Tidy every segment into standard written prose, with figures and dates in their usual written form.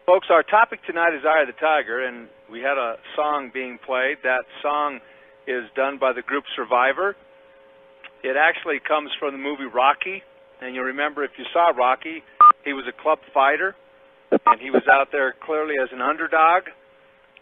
Folks, our topic tonight is Eye of the Tiger, and we had a song being played. That song is done by the group Survivor. It actually comes from the movie Rocky, and you'll remember if you saw Rocky, he was a club fighter, and he was out there clearly as an underdog.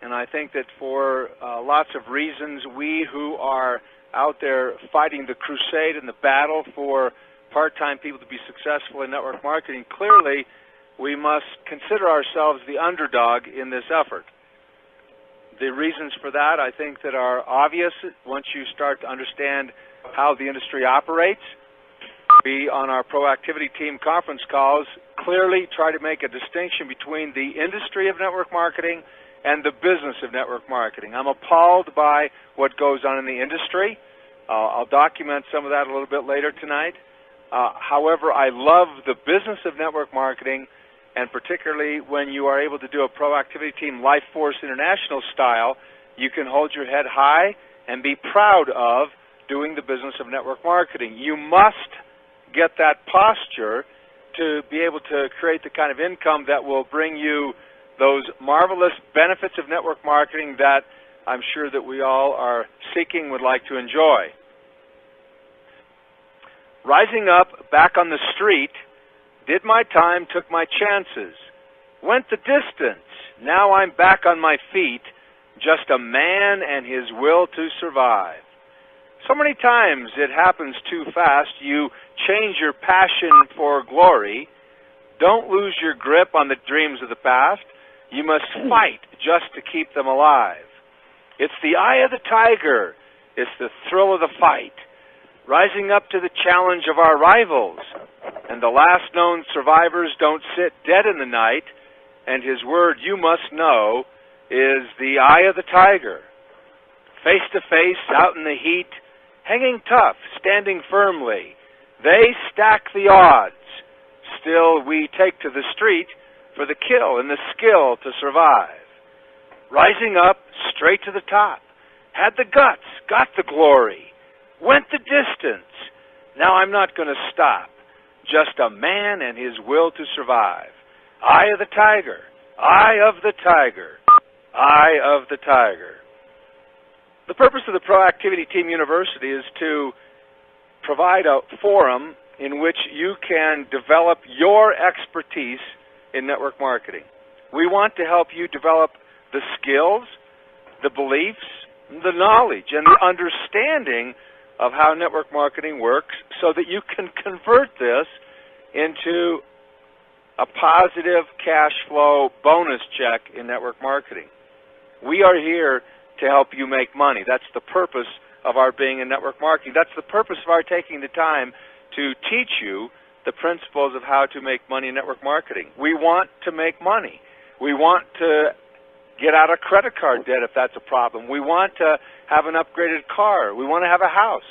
And I think that for lots of reasons, we who are out there fighting the crusade and the battle for part-time people to be successful in network marketing, clearly we must consider ourselves the underdog in this effort. The reasons for that, I think, that are obvious once you start to understand how the industry operates. We, on our Proactivity Team conference calls, clearly try to make a distinction between the industry of network marketing and the business of network marketing. I'm appalled by what goes on in the industry. I'll document some of that a little bit later tonight. However, I love the business of network marketing, and particularly when you are able to do a Proactivity Team LifeForce International style, you can hold your head high and be proud of doing the business of network marketing. You must get that posture to be able to create the kind of income that will bring you those marvelous benefits of network marketing that I'm sure that we all are seeking, would like to enjoy. Rising up, back on the street, did my time, took my chances, went the distance, now I'm back on my feet, just a man and his will to survive. So many times it happens too fast. You change your passion for glory. Don't lose your grip on the dreams of the past. You must fight just to keep them alive. It's the eye of the tiger. It's the thrill of the fight. Rising up to the challenge of our rivals. And the last known survivors don't sit dead in the night. And his word, you must know, is the eye of the tiger. Face to face, out in the heat, hanging tough, standing firmly. They stack the odds. Still, we take to the street for the kill and the skill to survive. Rising up, straight to the top. Had the guts, got the glory. Went the distance. Now I'm not going to stop. Just a man and his will to survive. Eye of the tiger. Eye of the tiger. Eye of the tiger. The purpose of the Proactivity Team University is to provide a forum in which you can develop your expertise in network marketing. We want to help you develop the skills, the beliefs, the knowledge, and the understanding of how network marketing works so that you can convert this into a positive cash flow bonus check in network marketing. We are here to help you make money. That's the purpose of our being in network marketing. That's the purpose of our taking the time to teach you the principles of how to make money in network marketing. We want to make money. We want to get out of credit card debt if that's a problem. We want to have an upgraded car. We want to have a house.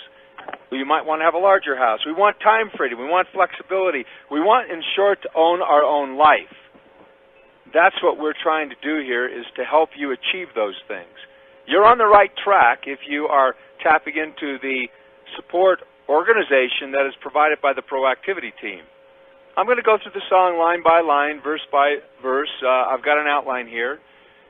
You might want to have a larger house. We want time freedom. We want flexibility. We want, in short, to own our own life. That's what we're trying to do here, is to help you achieve those things. You're on the right track if you are tapping into the support organization that is provided by the Proactivity Team. I'm going to go through the song line by line, verse by verse. I've got an outline here.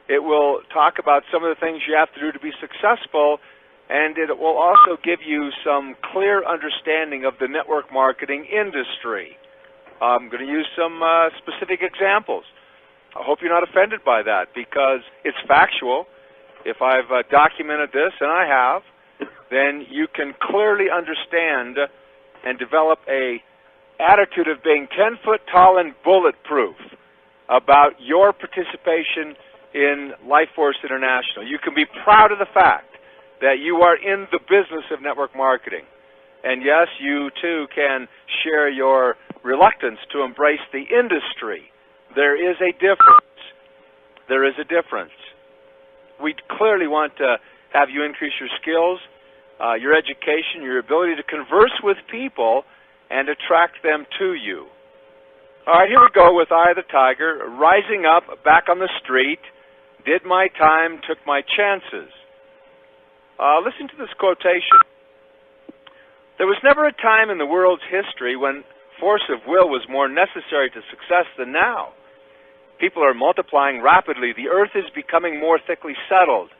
It will talk about some of the things you have to do to be successful, and it will also give you some clear understanding of the network marketing industry. I'm going to use some specific examples. I hope you're not offended by that, because it's factual. If I've documented this, and I have, then you can clearly understand and develop a attitude of being 10 foot tall and bulletproof about your participation in LifeForce International. You can be proud of the fact that you are in the business of network marketing. And yes, you too can share your reluctance to embrace the industry. There is a difference. There is a difference. We clearly want to have you increase your skills, your education, your ability to converse with people and attract them to you. All right, here we go with Eye of the Tiger. Rising up, back on the street, did my time, took my chances. Listen to this quotation. There was never a time in the world's history when force of will was more necessary to success than now. People are multiplying rapidly. The earth is becoming more thickly settled.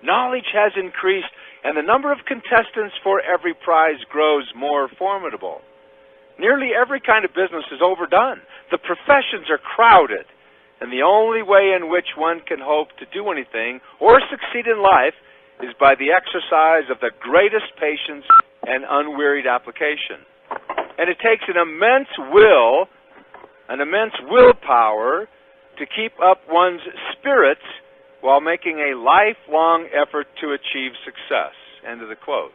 Knowledge has increased, and the number of contestants for every prize grows more formidable. Nearly every kind of business is overdone. The professions are crowded, and the only way in which one can hope to do anything or succeed in life is by the exercise of the greatest patience and unwearied application. And it takes an immense willpower to keep up one's spirits while making a lifelong effort to achieve success. End of the quote.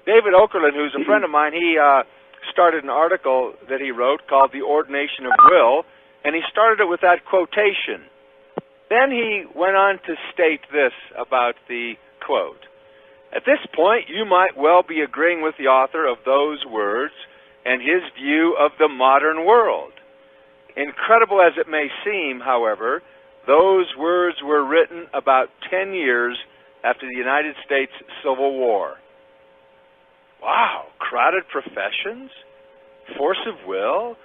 David Okerlund, who's a friend of mine, he started an article that he wrote called The Ordination of Will, and he started it with that quotation. Then he went on to state this about the quote. At this point, you might well be agreeing with the author of those words and his view of the modern world. Incredible as it may seem, however, those words were written about 10 years after the United States Civil War. Wow, crowded professions, force of will,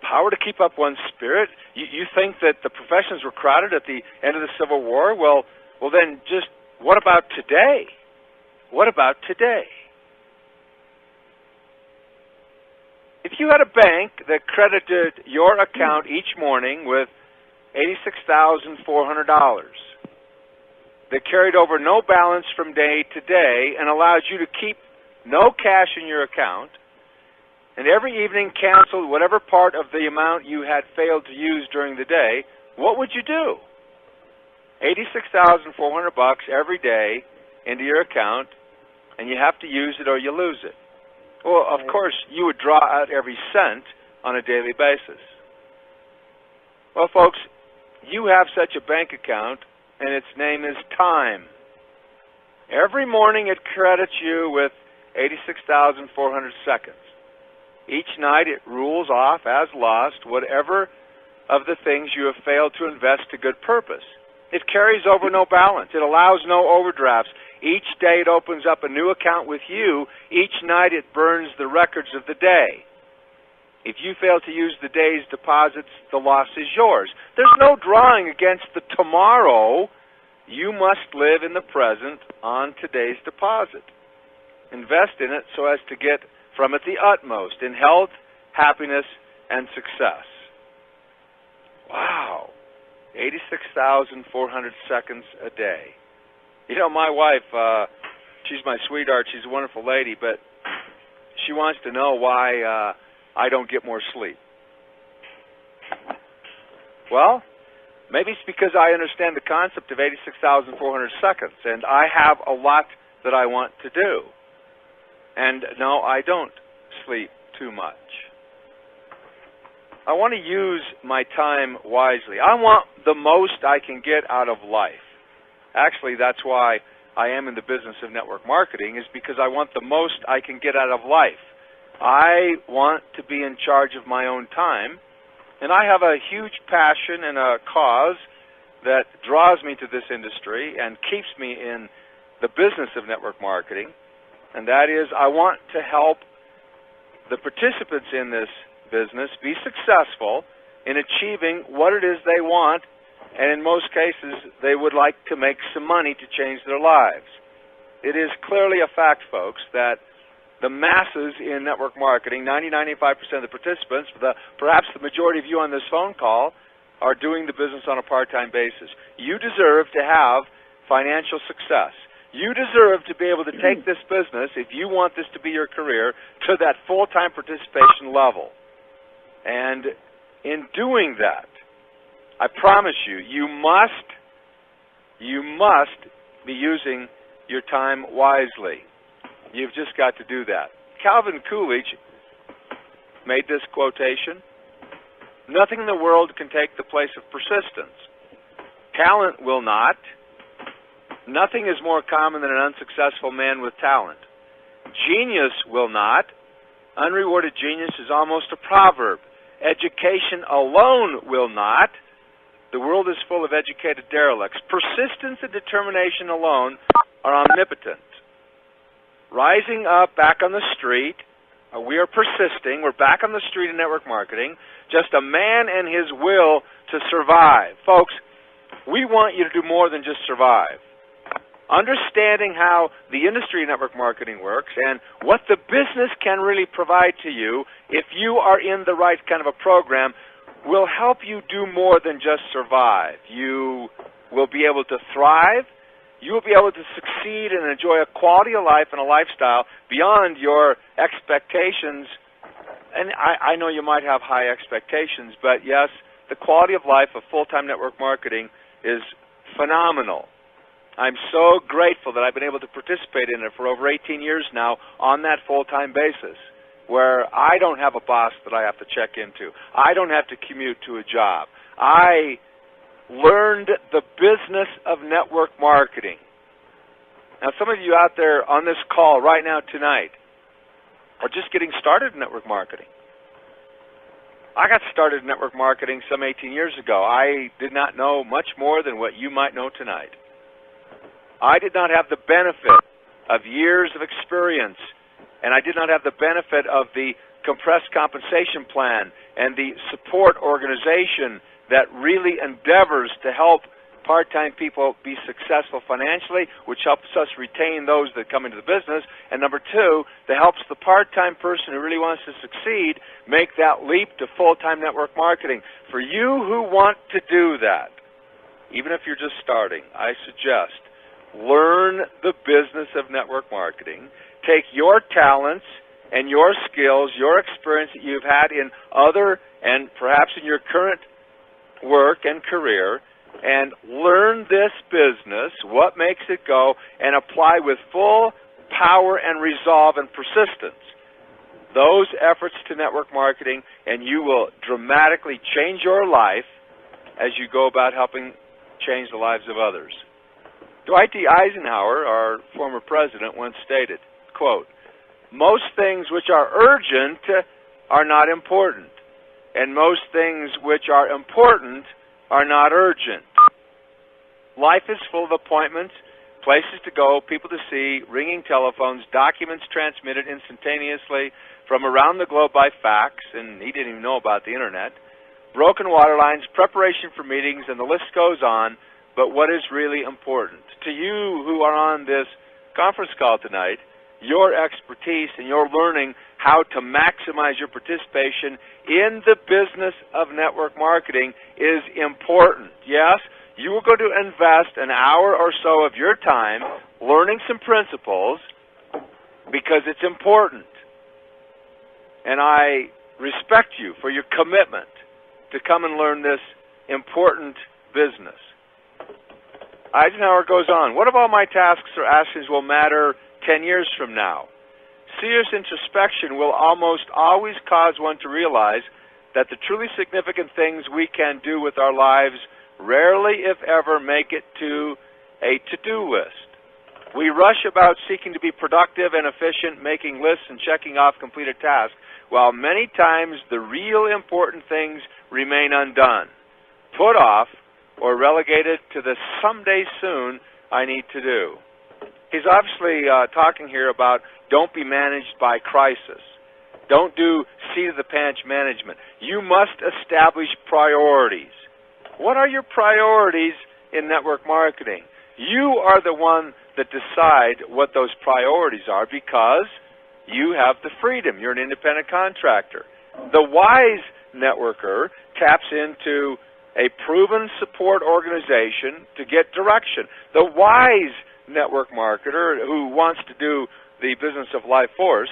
power to keep up one's spirit. You think that the professions were crowded at the end of the Civil War? Well, then just what about today? What about today? If you had a bank that credited your account each morning with $86,400, that carried over no balance from day to day and allowed you to keep no cash in your account, and every evening canceled whatever part of the amount you had failed to use during the day, what would you do? $86,400 every day into your account, and you have to use it or you lose it. Well, of course, you would draw out every cent on a daily basis. Well, folks, you have such a bank account, and its name is time. Every morning it credits you with 86,400 seconds. Each night it rules off as lost whatever of the things you have failed to invest to good purpose. It carries over no balance. It allows no overdrafts. Each day it opens up a new account with you. Each night it burns the records of the day. If you fail to use the day's deposits, the loss is yours. There's no drawing against the tomorrow. You must live in the present on today's deposit. Invest in it so as to get from it the utmost in health, happiness, and success. Wow. 86,400 seconds a day. You know, my wife, she's my sweetheart. She's a wonderful lady, but she wants to know why I don't get more sleep. Well, maybe it's because I understand the concept of 86,400 seconds, and I have a lot that I want to do. And no, I don't sleep too much. I want to use my time wisely. I want the most I can get out of life. Actually, that's why I am in the business of network marketing, is because I want the most I can get out of life. I want to be in charge of my own time, and I have a huge passion and a cause that draws me to this industry and keeps me in the business of network marketing, and that is I want to help the participants in this business be successful in achieving what it is they want, and in most cases they would like to make some money to change their lives. It is clearly a fact, folks, that the masses in network marketing, 90-95% of the participants, perhaps the majority of you on this phone call, are doing the business on a part-time basis. You deserve to have financial success. You deserve to be able to take this business, if you want this to be your career, to that full-time participation level. And in doing that, I promise you, you must be using your time wisely. You've just got to do that. Calvin Coolidge made this quotation: "Nothing in the world can take the place of persistence. Talent will not. Nothing is more common than an unsuccessful man with talent. Genius will not. Unrewarded genius is almost a proverb. Education alone will not. The world is full of educated derelicts. Persistence and determination alone are omnipotent. Rising up back on the street, We are persisting. We're back on the street in network marketing. Just a man and his will to survive. Folks, we want you to do more than just survive. Understanding how the industry of network marketing works and what the business can really provide to you if you are in the right kind of a program will help you do more than just survive. You will be able to thrive. You will be able to succeed and enjoy a quality of life and a lifestyle beyond your expectations. And I know you might have high expectations, but yes, the quality of life of full-time network marketing is phenomenal. I'm so grateful that I've been able to participate in it for over 18 years now on that full-time basis, where I don't have a boss that I have to check into. I don't have to commute to a job. I learned the business of network marketing. Now, some of you out there on this call right now tonight are just getting started in network marketing. I got started in network marketing some 18 years ago. I did not know much more than what you might know tonight. I did not have the benefit of years of experience, and I did not have the benefit of the compressed compensation plan and the support organization that really endeavors to help part-time people be successful financially, which helps us retain those that come into the business. And number two, that helps the part-time person who really wants to succeed make that leap to full-time network marketing. For you who want to do that, even if you're just starting, I suggest learn the business of network marketing. Take your talents and your skills, your experience that you've had in other and perhaps in your current work and career, and learn this business, what makes it go, and apply with full power and resolve and persistence those efforts to network marketing, and you will dramatically change your life as you go about helping change the lives of others. Dwight D. Eisenhower, our former president, once stated, quote, "Most things which are urgent are not important, and most things which are important are not urgent." Life is full of appointments, places to go, people to see, ringing telephones, documents transmitted instantaneously from around the globe by fax, and he didn't even know about the internet, broken water lines, preparation for meetings, and the list goes on. But what is really important? To you who are on this conference call tonight, your expertise and your learning how to maximize your participation in the business of network marketing is important. Yes, you are going to invest an hour or so of your time learning some principles because it's important. And I respect you for your commitment to come and learn this important business. Eisenhower goes on, "What of all my tasks or actions will matter 10 years from now? Serious introspection will almost always cause one to realize that the truly significant things we can do with our lives rarely, if ever, make it to a to-do list. We rush about seeking to be productive and efficient, making lists and checking off completed tasks, while many times the real important things remain undone, put off, or relegated to the someday soon I need to do." He's obviously talking here about don't be managed by crisis. Don't do seat-of-the-pants management. You must establish priorities. What are your priorities in network marketing? You are the one that decide what those priorities are because you have the freedom. You're an independent contractor. The wise networker taps into a proven support organization to get direction. The wise network marketer who wants to do the business of Life Force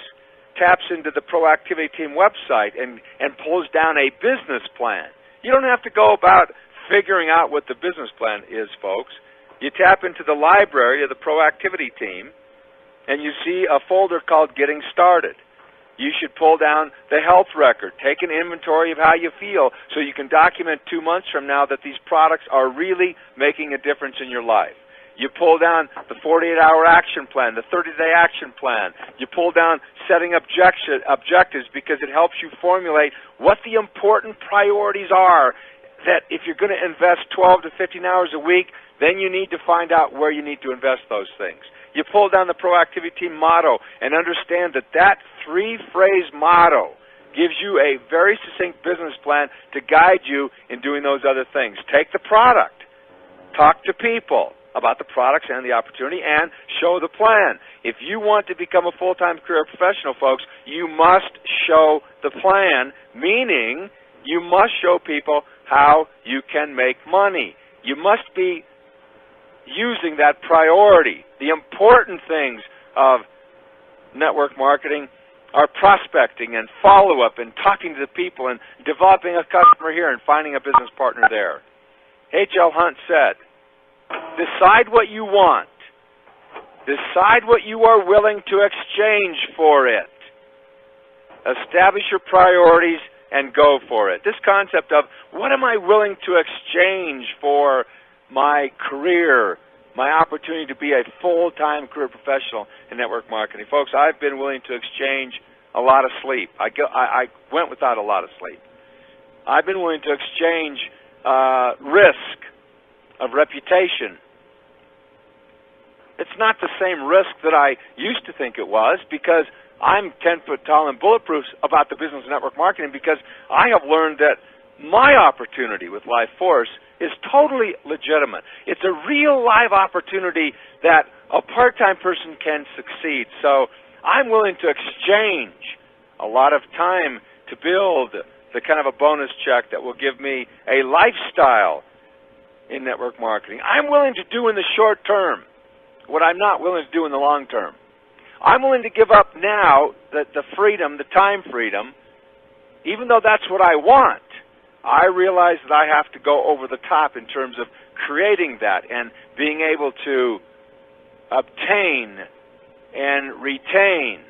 taps into the Proactivity Team website and pulls down a business plan. You don't have to go about figuring out what the business plan is, folks. You tap into the library of the Proactivity Team and you see a folder called Getting Started. You should pull down the health record, take an inventory of how you feel so you can document 2 months from now that these products are really making a difference in your life. You pull down the 48-hour action plan, the 30-day action plan. You pull down setting objectives because it helps you formulate what the important priorities are that if you're going to invest 12 to 15 hours a week, then you need to find out where you need to invest those things. You pull down the Proactivity Team motto and understand that that three-phrase motto gives you a very succinct business plan to guide you in doing those other things. Take the product. Talk to people about the products and the opportunity, and show the plan. If you want to become a full-time career professional, folks, you must show the plan, meaning you must show people how you can make money. You must be using that priority. The important things of network marketing are prospecting and follow-up and talking to the people and developing a customer here and finding a business partner there. H.L. Hunt said, decide what you want. Decide what you are willing to exchange for it. Establish your priorities and go for it. This concept of what am I willing to exchange for my career, my opportunity to be a full-time career professional in network marketing. Folks, I've been willing to exchange a lot of sleep. I went without a lot of sleep. I've been willing to exchange risk of reputation. It's not the same risk that I used to think it was, because I'm 10 foot tall and bulletproof about the business of network marketing, because I have learned that my opportunity with Life Force is totally legitimate. It's a real live opportunity that a part-time person can succeed. So I'm willing to exchange a lot of time to build the kind of a bonus check that will give me a lifestyle in network marketing. I'm willing to do in the short term what I'm not willing to do in the long term. I'm willing to give up now the freedom, the time freedom, even though that's what I want. I realize that I have to go over the top in terms of creating that and being able to obtain and retain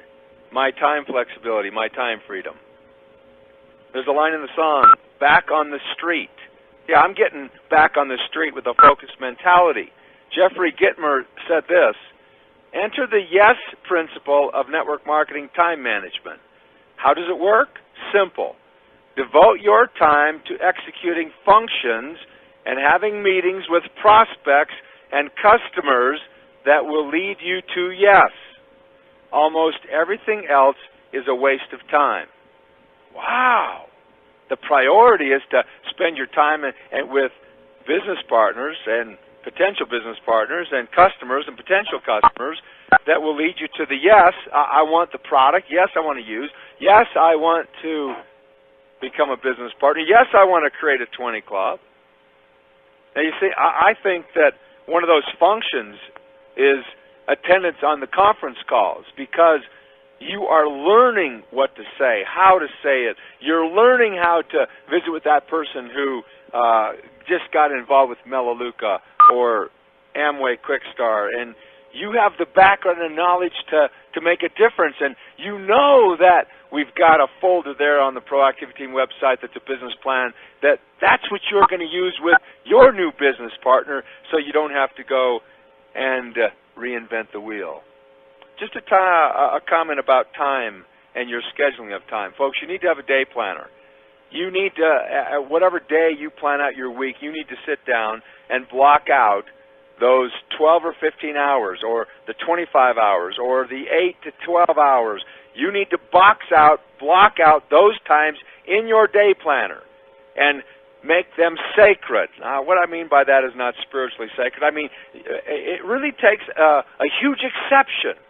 my time flexibility, my time freedom. There's a line in the song, back on the street. Yeah, I'm getting back on the street with a focused mentality. Jeffrey Gitmer said this, enter the YES principle of network marketing time management. How does it work? Simple. Devote your time to executing functions and having meetings with prospects and customers that will lead you to yes. Almost everything else is a waste of time. Wow. The priority is to spend your time with business partners and potential business partners and customers and potential customers that will lead you to the yes, I want the product. Yes, I want to use. Yes, I want to become a business partner. Yes, I want to create a 20 club. Now, you see, I think that one of those functions is attendance on the conference calls, because you are learning what to say, how to say it. You're learning how to visit with that person who just got involved with Melaleuca or Amway Quickstar, and you have the background and knowledge to make a difference. And you know that we've got a folder there on the Proactivity Team website that's a business plan, that's what you're going to use with your new business partner, so you don't have to go and reinvent the wheel. Just a comment about time and your scheduling of time. Folks, you need to have a day planner. You need to, whatever day you plan out your week, you need to sit down and block out those 12 or 15 hours, or the 25 hours, or the 8 to 12 hours. You need to block out those times in your day planner and make them sacred. Now, what I mean by that is not spiritually sacred. I mean, it really takes a huge exception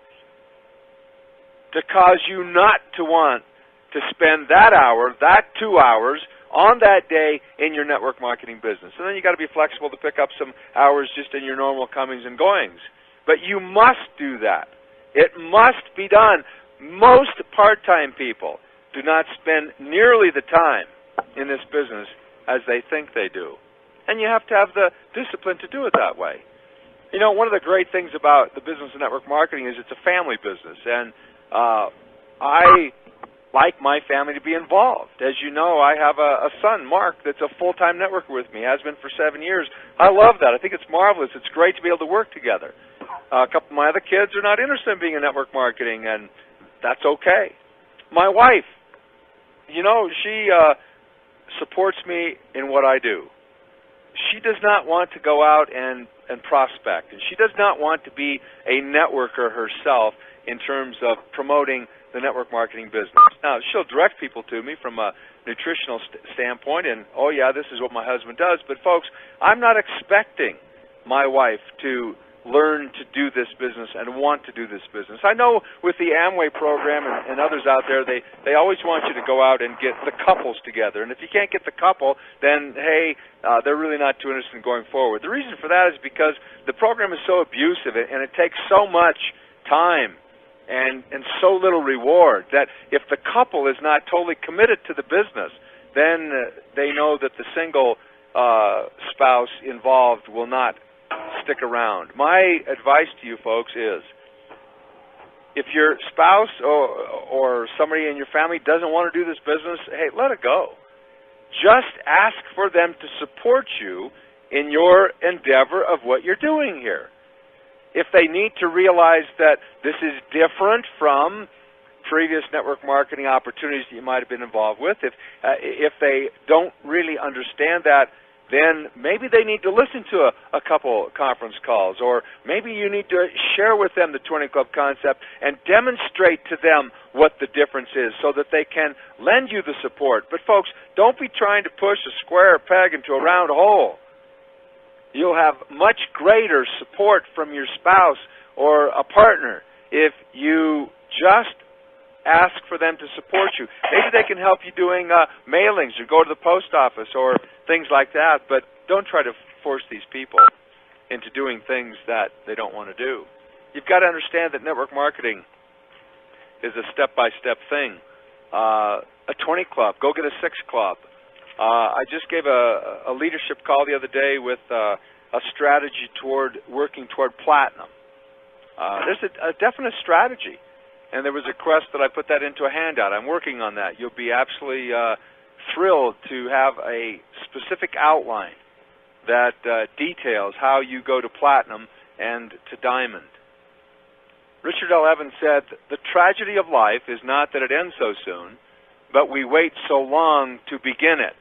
to cause you not to want to spend that hour, that 2 hours, on that day in your network marketing business. And then you got to be flexible to pick up some hours just in your normal comings and goings. But you must do that. It must be done. Most part-time people do not spend nearly the time in this business as they think they do. And you have to have the discipline to do it that way. You know, one of the great things about the business of network marketing is it's a family business. And I like my family to be involved. As you know, I have a son, Mark, that's a full-time networker with me, has been for 7 years. I love that. I think it's marvelous. It's great to be able to work together. A couple of my other kids are not interested in being in network marketing, and that's okay. My wife, you know, she supports me in what I do. she does not want to go out and prospect, and she does not want to be a networker herself in terms of promoting the network marketing business. Now, she'll direct people to me from a nutritional standpoint, and, oh, yeah, this is what my husband does. But, folks, I'm not expecting my wife to learn to do this business and want to do this business. I know with the Amway program and others out there, they always want you to go out and get the couples together. And if you can't get the couple, then, hey, they're really not too interested in going forward. The reason for that is because the program is so abusive and it takes so much time and so little reward that if the couple is not totally committed to the business, then they know that the single spouse involved will not stick around. My advice to you folks is, if your spouse or somebody in your family doesn't want to do this business, hey, let it go. Just ask for them to support you in your endeavor of what you're doing here. If they need to realize that this is different from previous network marketing opportunities that you might have been involved with, if they don't really understand that, then maybe they need to listen to a couple conference calls, or maybe you need to share with them the 20 Club concept and demonstrate to them what the difference is so that they can lend you the support. But folks, don't be trying to push a square peg into a round hole. You'll have much greater support from your spouse or a partner if you just ask for them to support you. Maybe they can help you doing mailings or go to the post office or things like that, but don't try to force these people into doing things that they don't want to do. You've got to understand that network marketing is a step-by-step thing. A 20 club, go get a 6 club. I just gave a leadership call the other day with a strategy toward working toward platinum. There's a definite strategy. And there was a request that I put that into a handout. I'm working on that. You'll be absolutely thrilled to have a specific outline that details how you go to platinum and to diamond. Richard L. Evans said, "The tragedy of life is not that it ends so soon, but we wait so long to begin it."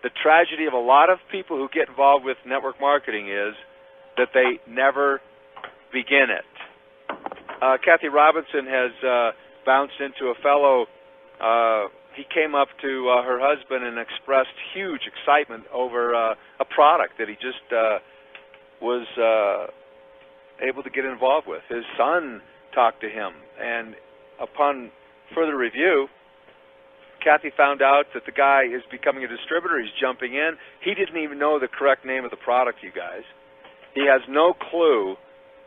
The tragedy of a lot of people who get involved with network marketing is that they never begin it. Kathy Robinson has bounced into a fellow. He came up to her husband and expressed huge excitement over a product that he just was able to get involved with. His son talked to him, and upon further review, Kathy found out that the guy is becoming a distributor. He's jumping in. He didn't even know the correct name of the product, you guys. He has no clue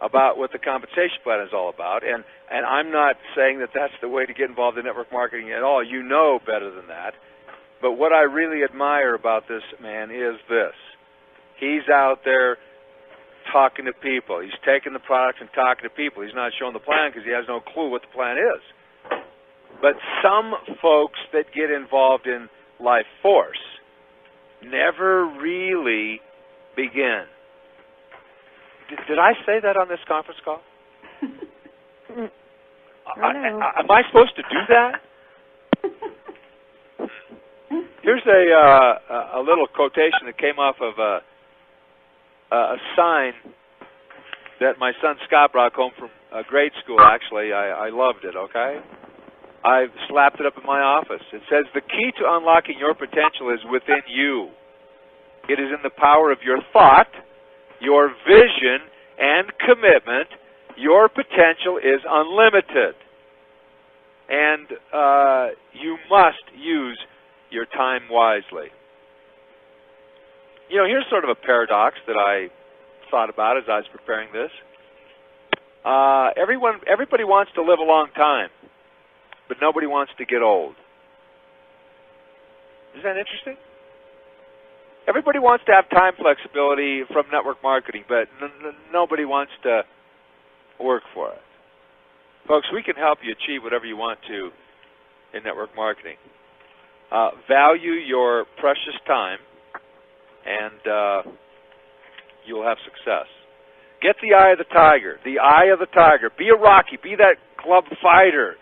about what the compensation plan is all about, and I'm not saying that that's the way to get involved in network marketing at all. You know better than that. But what I really admire about this man is this. He's out there talking to people. He's taking the products and talking to people. He's not showing the plan because he has no clue what the plan is. But some folks that get involved in Life Force never really begin. Did I say that on this conference call? Am I supposed to do that? Here's a little quotation that came off of a sign that my son Scott brought home from grade school, actually. I loved it, okay? I slapped it up in my office. It says, "The key to unlocking your potential is within you. It is in the power of your thought, your vision, and commitment. Your potential is unlimited. And you must use your time wisely." You know, here's sort of a paradox that I thought about as I was preparing this. Everybody wants to live a long time, but nobody wants to get old. Isn't that interesting? Everybody wants to have time flexibility from network marketing, but nobody wants to work for it. Folks, we can help you achieve whatever you want to in network marketing. Value your precious time, and you'll have success. Get the eye of the tiger. The eye of the tiger. Be a Rocky. Be that club fighter.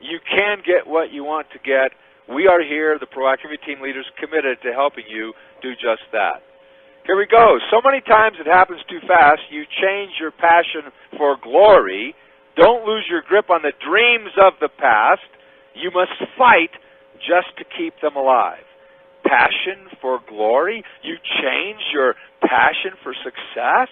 You can get what you want to get. We are here, the Proactivity Team leaders, committed to helping you do just that. Here we go. So many times it happens too fast, you change your passion for glory. Don't lose your grip on the dreams of the past. You must fight just to keep them alive. Passion for glory? You change your passion for success?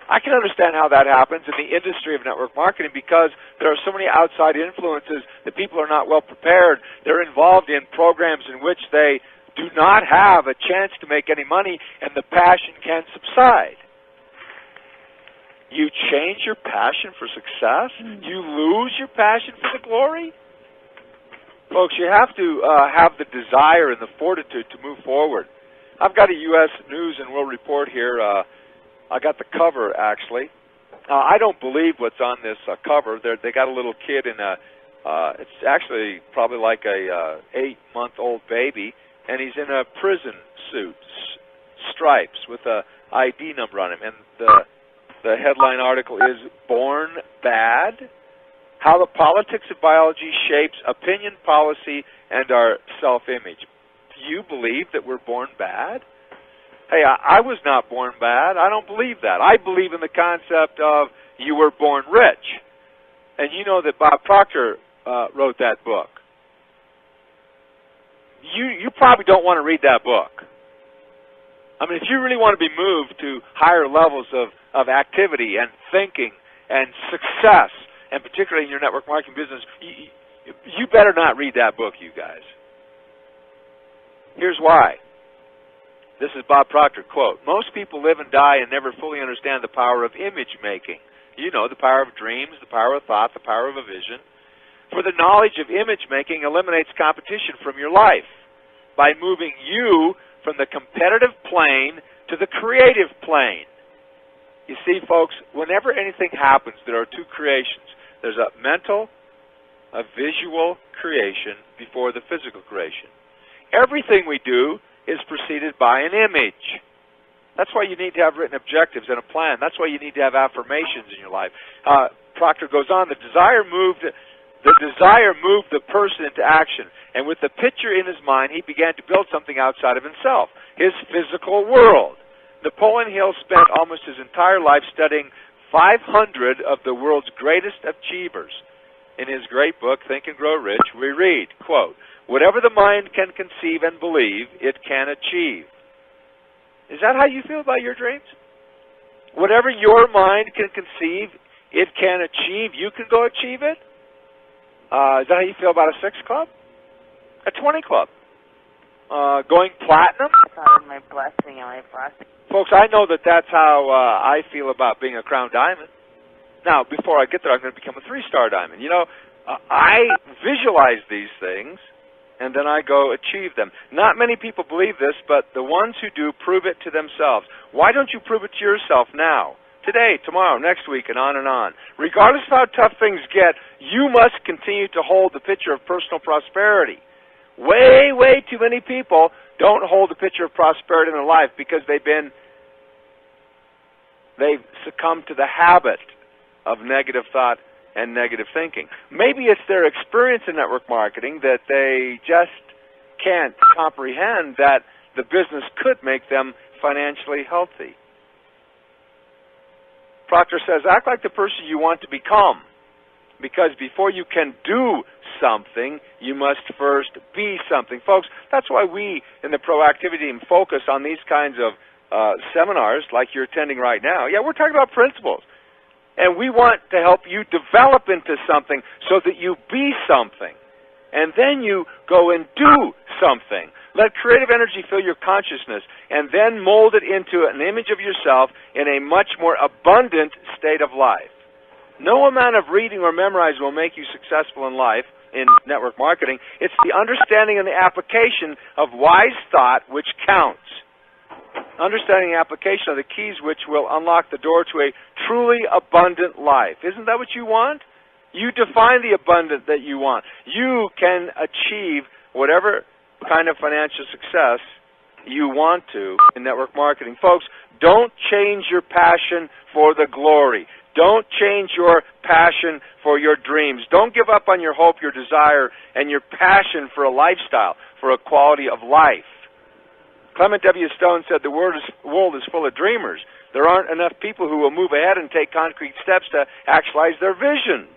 I can understand how that happens in the industry of network marketing because there are so many outside influences that people are not well prepared. They're involved in programs in which they do not have a chance to make any money, and the passion can subside. You change your passion for success? You lose your passion for the glory? Folks, you have to have the desire and the fortitude to move forward. I've got a U.S. News and World Report here. I got the cover, actually. I don't believe what's on this cover. They got a little kid in a, it's actually probably like a 8-month-old baby, and he's in a prison suit, stripes, with a ID number on him. And the headline article is Born Bad? How the Politics of Biology Shapes Opinion, Policy, and Our Self-Image. Do you believe that we're born bad? Hey, I was not born bad. I don't believe that. I believe in the concept of you were born rich. And you know that Bob Proctor wrote that book. You probably don't want to read that book. I mean, if you really want to be moved to higher levels of activity and thinking and success, and particularly in your network marketing business, you better not read that book, you guys. Here's why. This is Bob Proctor, quote, "Most people live and die and never fully understand the power of image making. You know, the power of dreams, the power of thought, the power of a vision. For the knowledge of image making eliminates competition from your life by moving you from the competitive plane to the creative plane." You see, folks, whenever anything happens, there are two creations. There's a mental, a visual creation before the physical creation. Everything we do is preceded by an image. That's why you need to have written objectives and a plan. That's why you need to have affirmations in your life. Proctor goes on, the desire moved the person into action. And with the picture in his mind, he began to build something outside of himself, his physical world. Napoleon Hill spent almost his entire life studying 500 of the world's greatest achievers. In his great book, Think and Grow Rich, we read, quote, "Whatever the mind can conceive and believe, it can achieve." Is that how you feel about your dreams? Whatever your mind can conceive, it can achieve. You can go achieve it? Is that how you feel about a 6 club? A 20 club? Going platinum? My blessing and my blessing. Folks, I know that that's how I feel about being a Crown Diamond. Now, before I get there, I'm going to become a 3-star Diamond. You know, I visualize these things, and then I go achieve them. Not many people believe this, but the ones who do prove it to themselves. Why don't you prove it to yourself now? Today, tomorrow, next week, and on and on. Regardless of how tough things get, you must continue to hold the picture of personal prosperity. Way, way too many people don't hold the picture of prosperity in their life because they've succumbed to the habit of negative thought and negative thinking. Maybe it's their experience in network marketing that they just can't comprehend that the business could make them financially healthy. Proctor says, act like the person you want to become, because before you can do something, you must first be something. Folks, that's why we in the Proactivity team focus on these kinds of seminars like you're attending right now. Yeah, we're talking about principles. And we want to help you develop into something so that you be something. And then you go and do something. Let creative energy fill your consciousness and then mold it into an image of yourself in a much more abundant state of life. No amount of reading or memorizing will make you successful in life, in network marketing. It's the understanding and the application of wise thought which counts. Understanding the application of the keys which will unlock the door to a truly abundant life. Isn't that what you want? You define the abundant that you want. You can achieve whatever kind of financial success you want to in network marketing. Folks, don't change your passion for the glory. Don't change your passion for your dreams. Don't give up on your hope, your desire, and your passion for a lifestyle, for a quality of life. Clement W. Stone said the world is full of dreamers. There aren't enough people who will move ahead and take concrete steps to actualize their vision.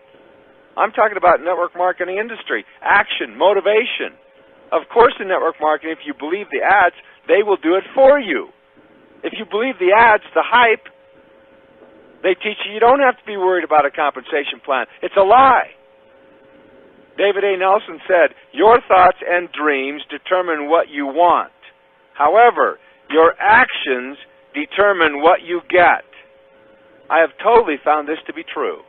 I'm talking about network marketing industry, action, motivation. Of course, in network marketing, if you believe the ads, they will do it for you. If you believe the ads, the hype, they teach you don't have to be worried about a compensation plan. It's a lie. David A. Nelson said, your thoughts and dreams determine what you want. However, your actions determine what you get. I have totally found this to be true.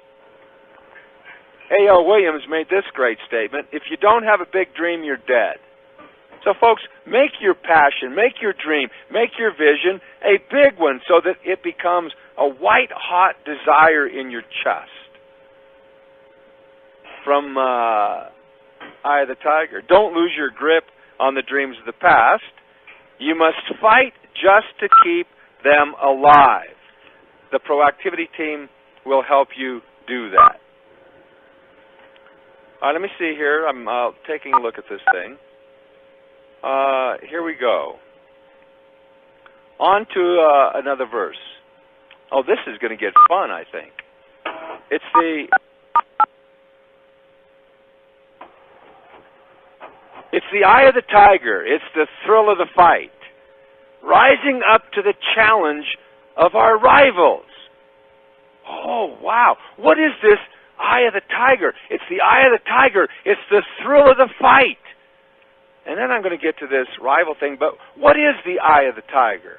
A.L. Williams made this great statement, if you don't have a big dream, you're dead. So folks, make your passion, make your dream, make your vision a big one so that it becomes a white-hot desire in your chest. From Eye of the Tiger, don't lose your grip on the dreams of the past. You must fight just to keep them alive. The Proactivity team will help you do that. All right, let me see here. I'm taking a look at this thing. Here we go. On to another verse. Oh, this is going to get fun, I think. It's the eye of the tiger. It's the thrill of the fight. Rising up to the challenge of our rivals. Oh, wow. What is this eye of the tiger? It's the eye of the tiger. It's the thrill of the fight. And then I'm going to get to this rival thing, but what is the eye of the tiger?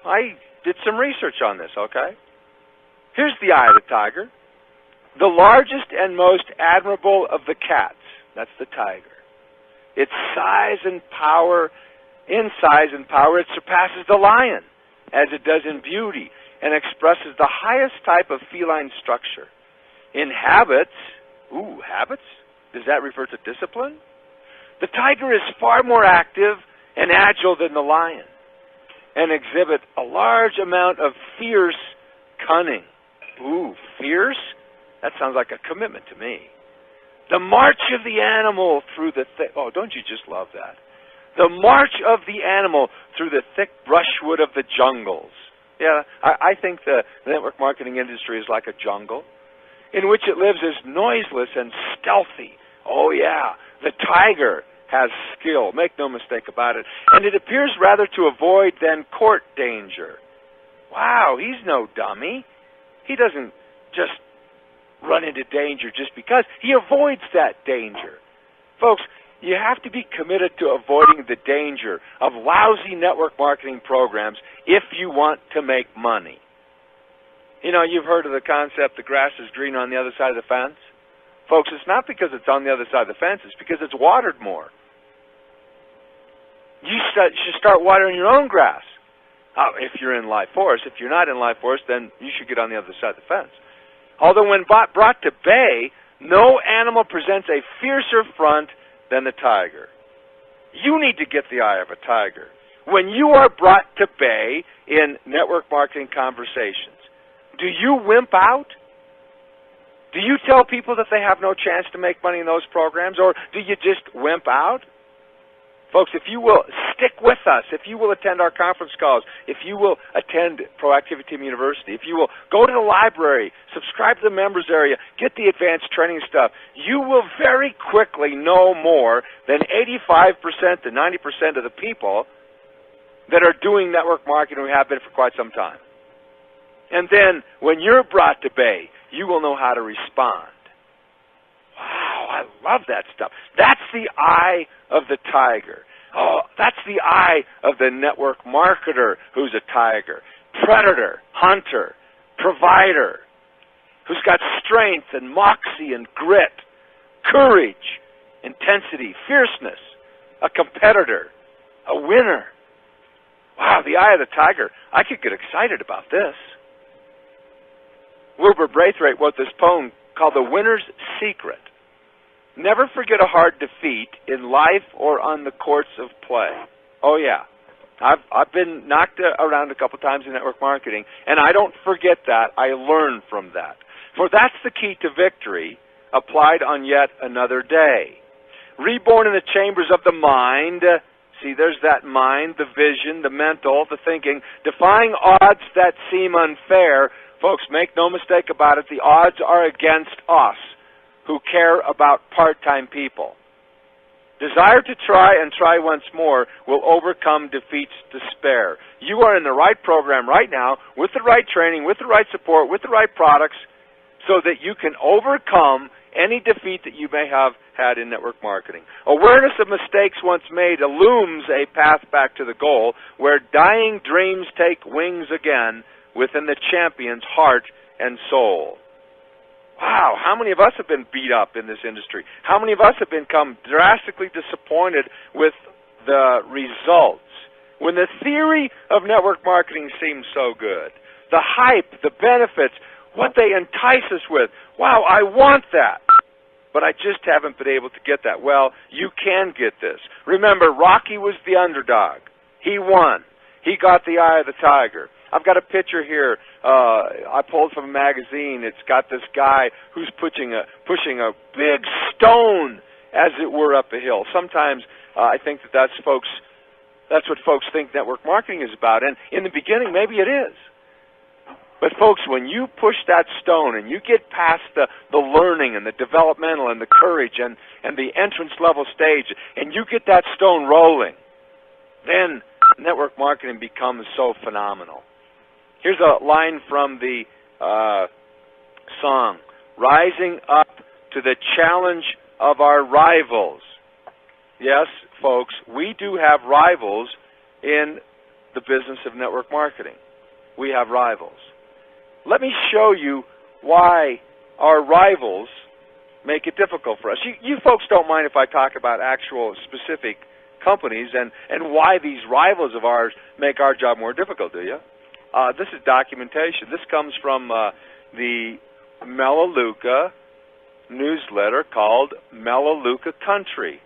I did some research on this, okay? Here's the eye of the tiger. The largest and most admirable of the cats. That's the tiger. Its size and power, in size and power, it surpasses the lion, as it does in beauty, and expresses the highest type of feline structure. In habits, habits? Does that refer to discipline? The tiger is far more active and agile than the lion, and exhibit a large amount of fierce cunning. Ooh, fierce? That sounds like a commitment to me. The march of the animal through the thick... Oh, don't you just love that? The march of the animal through the thick brushwood of the jungles. Yeah, I think the network marketing industry is like a jungle in which it lives is noiseless and stealthy. Oh, yeah, the tiger has skill, make no mistake about it. And it appears rather to avoid than court danger. Wow, he's no dummy. He doesn't just run into danger just because. He avoids that danger. Folks, you have to be committed to avoiding the danger of lousy network marketing programs if you want to make money. You know, you've heard of the concept, the grass is greener on the other side of the fence. Folks, it's not because it's on the other side of the fence, it's because it's watered more. You should start watering your own grass. If you're in live forest. If you're not in live forest, then you should get on the other side of the fence. Although when brought to bay, no animal presents a fiercer front than the tiger. You need to get the eye of a tiger. When you are brought to bay in network marketing conversations, do you wimp out? Do you tell people that they have no chance to make money in those programs, or do you just wimp out? Folks, if you will stick with us, if you will attend our conference calls, if you will attend Proactivity Team University, if you will go to the library, subscribe to the members area, get the advanced training stuff, you will very quickly know more than 85% to 90% of the people that are doing network marketing who have been for quite some time. And then when you're brought to bay, you will know how to respond. Wow, I love that stuff. That's the eye of the tiger. Oh, that's the eye of the network marketer who's a tiger. Predator, hunter, provider, who's got strength and moxie and grit, courage, intensity, fierceness, a competitor, a winner. Wow, the eye of the tiger. I could get excited about this. Wilbur Braithwaite wrote this poem called The Winner's Secret. Never forget a hard defeat in life or on the courts of play. Oh, yeah. I've been knocked around a couple times in network marketing, and I don't forget that. I learn from that. For that's the key to victory applied on yet another day. Reborn in the chambers of the mind, See, there's that mind, the vision, the mental, the thinking, defying odds that seem unfair. Folks, make no mistake about it, the odds are against us who care about part-time people. Desire to try and try once more will overcome defeat's despair. You are in the right program right now, with the right training, with the right support, with the right products, so that you can overcome any defeat that you may have had in network marketing. Awareness of mistakes once made illumes a path back to the goal, where dying dreams take wings again within the champion's heart and soul. Wow, how many of us have been beat up in this industry? How many of us have become drastically disappointed with the results? When the theory of network marketing seems so good, the hype, the benefits, what they entice us with, wow, I want that, but I just haven't been able to get that. Well, you can get this. Remember, Rocky was the underdog. He won. He got the eye of the tiger. I've got a picture here I pulled from a magazine. It's got this guy who's pushing a big stone, as it were, up a hill. Sometimes I think that's what folks think network marketing is about. And in the beginning, maybe it is. But folks, when you push that stone and you get past the learning and the developmental and the courage and the entrance level stage, and you get that stone rolling, then network marketing becomes so phenomenal. Here's a line from the song, "Rising up to the challenge of our rivals." Yes, folks, we do have rivals in the business of network marketing. We have rivals. Let me show you why our rivals make it difficult for us. You folks don't mind if I talk about actual specific companies and why these rivals of ours make our job more difficult, do you? This is documentation. This comes from the Melaleuca newsletter called Melaleuca Country.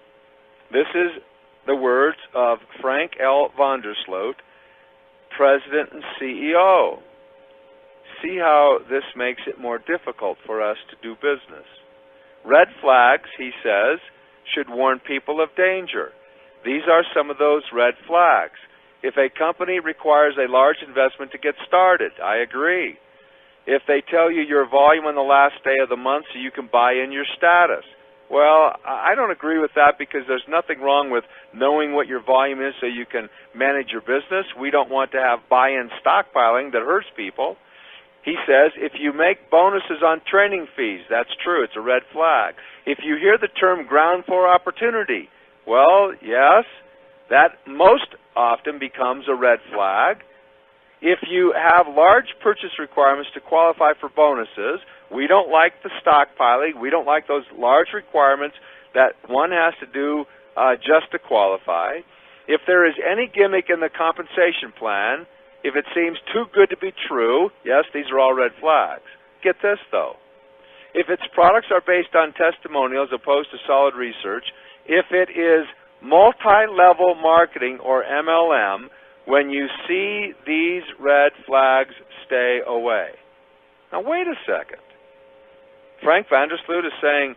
This is the words of Frank L. Vandersloot, President and CEO. See how this makes it more difficult for us to do business. Red flags, he says, should warn people of danger. These are some of those red flags. If a company requires a large investment to get started, I agree. If they tell you your volume on the last day of the month so you can buy in your status, well, I don't agree with that, because there's nothing wrong with knowing what your volume is so you can manage your business. We don't want to have buy-in stockpiling that hurts people. He says, if you make bonuses on training fees, that's true, it's a red flag. If you hear the term ground floor opportunity, well, yes, that most often becomes a red flag. If you have large purchase requirements to qualify for bonuses, we don't like the stockpiling. We don't like those large requirements that one has to do just to qualify. If there is any gimmick in the compensation plan, if it seems too good to be true, yes, these are all red flags. Get this, though. If its products are based on testimonials opposed to solid research, if it is multi-level marketing or MLM, when you see these red flags, stay away. Now, wait a second. Frank Vandersloot is saying,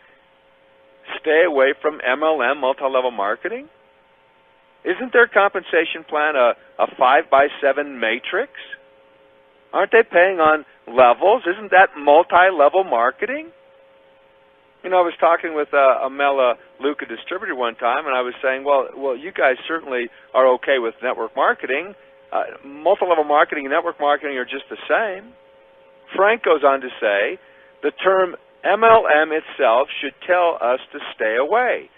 stay away from MLM, multi-level marketing? Isn't their compensation plan a 5x7 matrix? Aren't they paying on levels? Isn't that multi-level marketing? You know, I was talking with a Melaleuca distributor one time, and I was saying, well, you guys certainly are okay with network marketing. Multi-level marketing and network marketing are just the same. Frank goes on to say, the term MLM itself should tell us to stay away,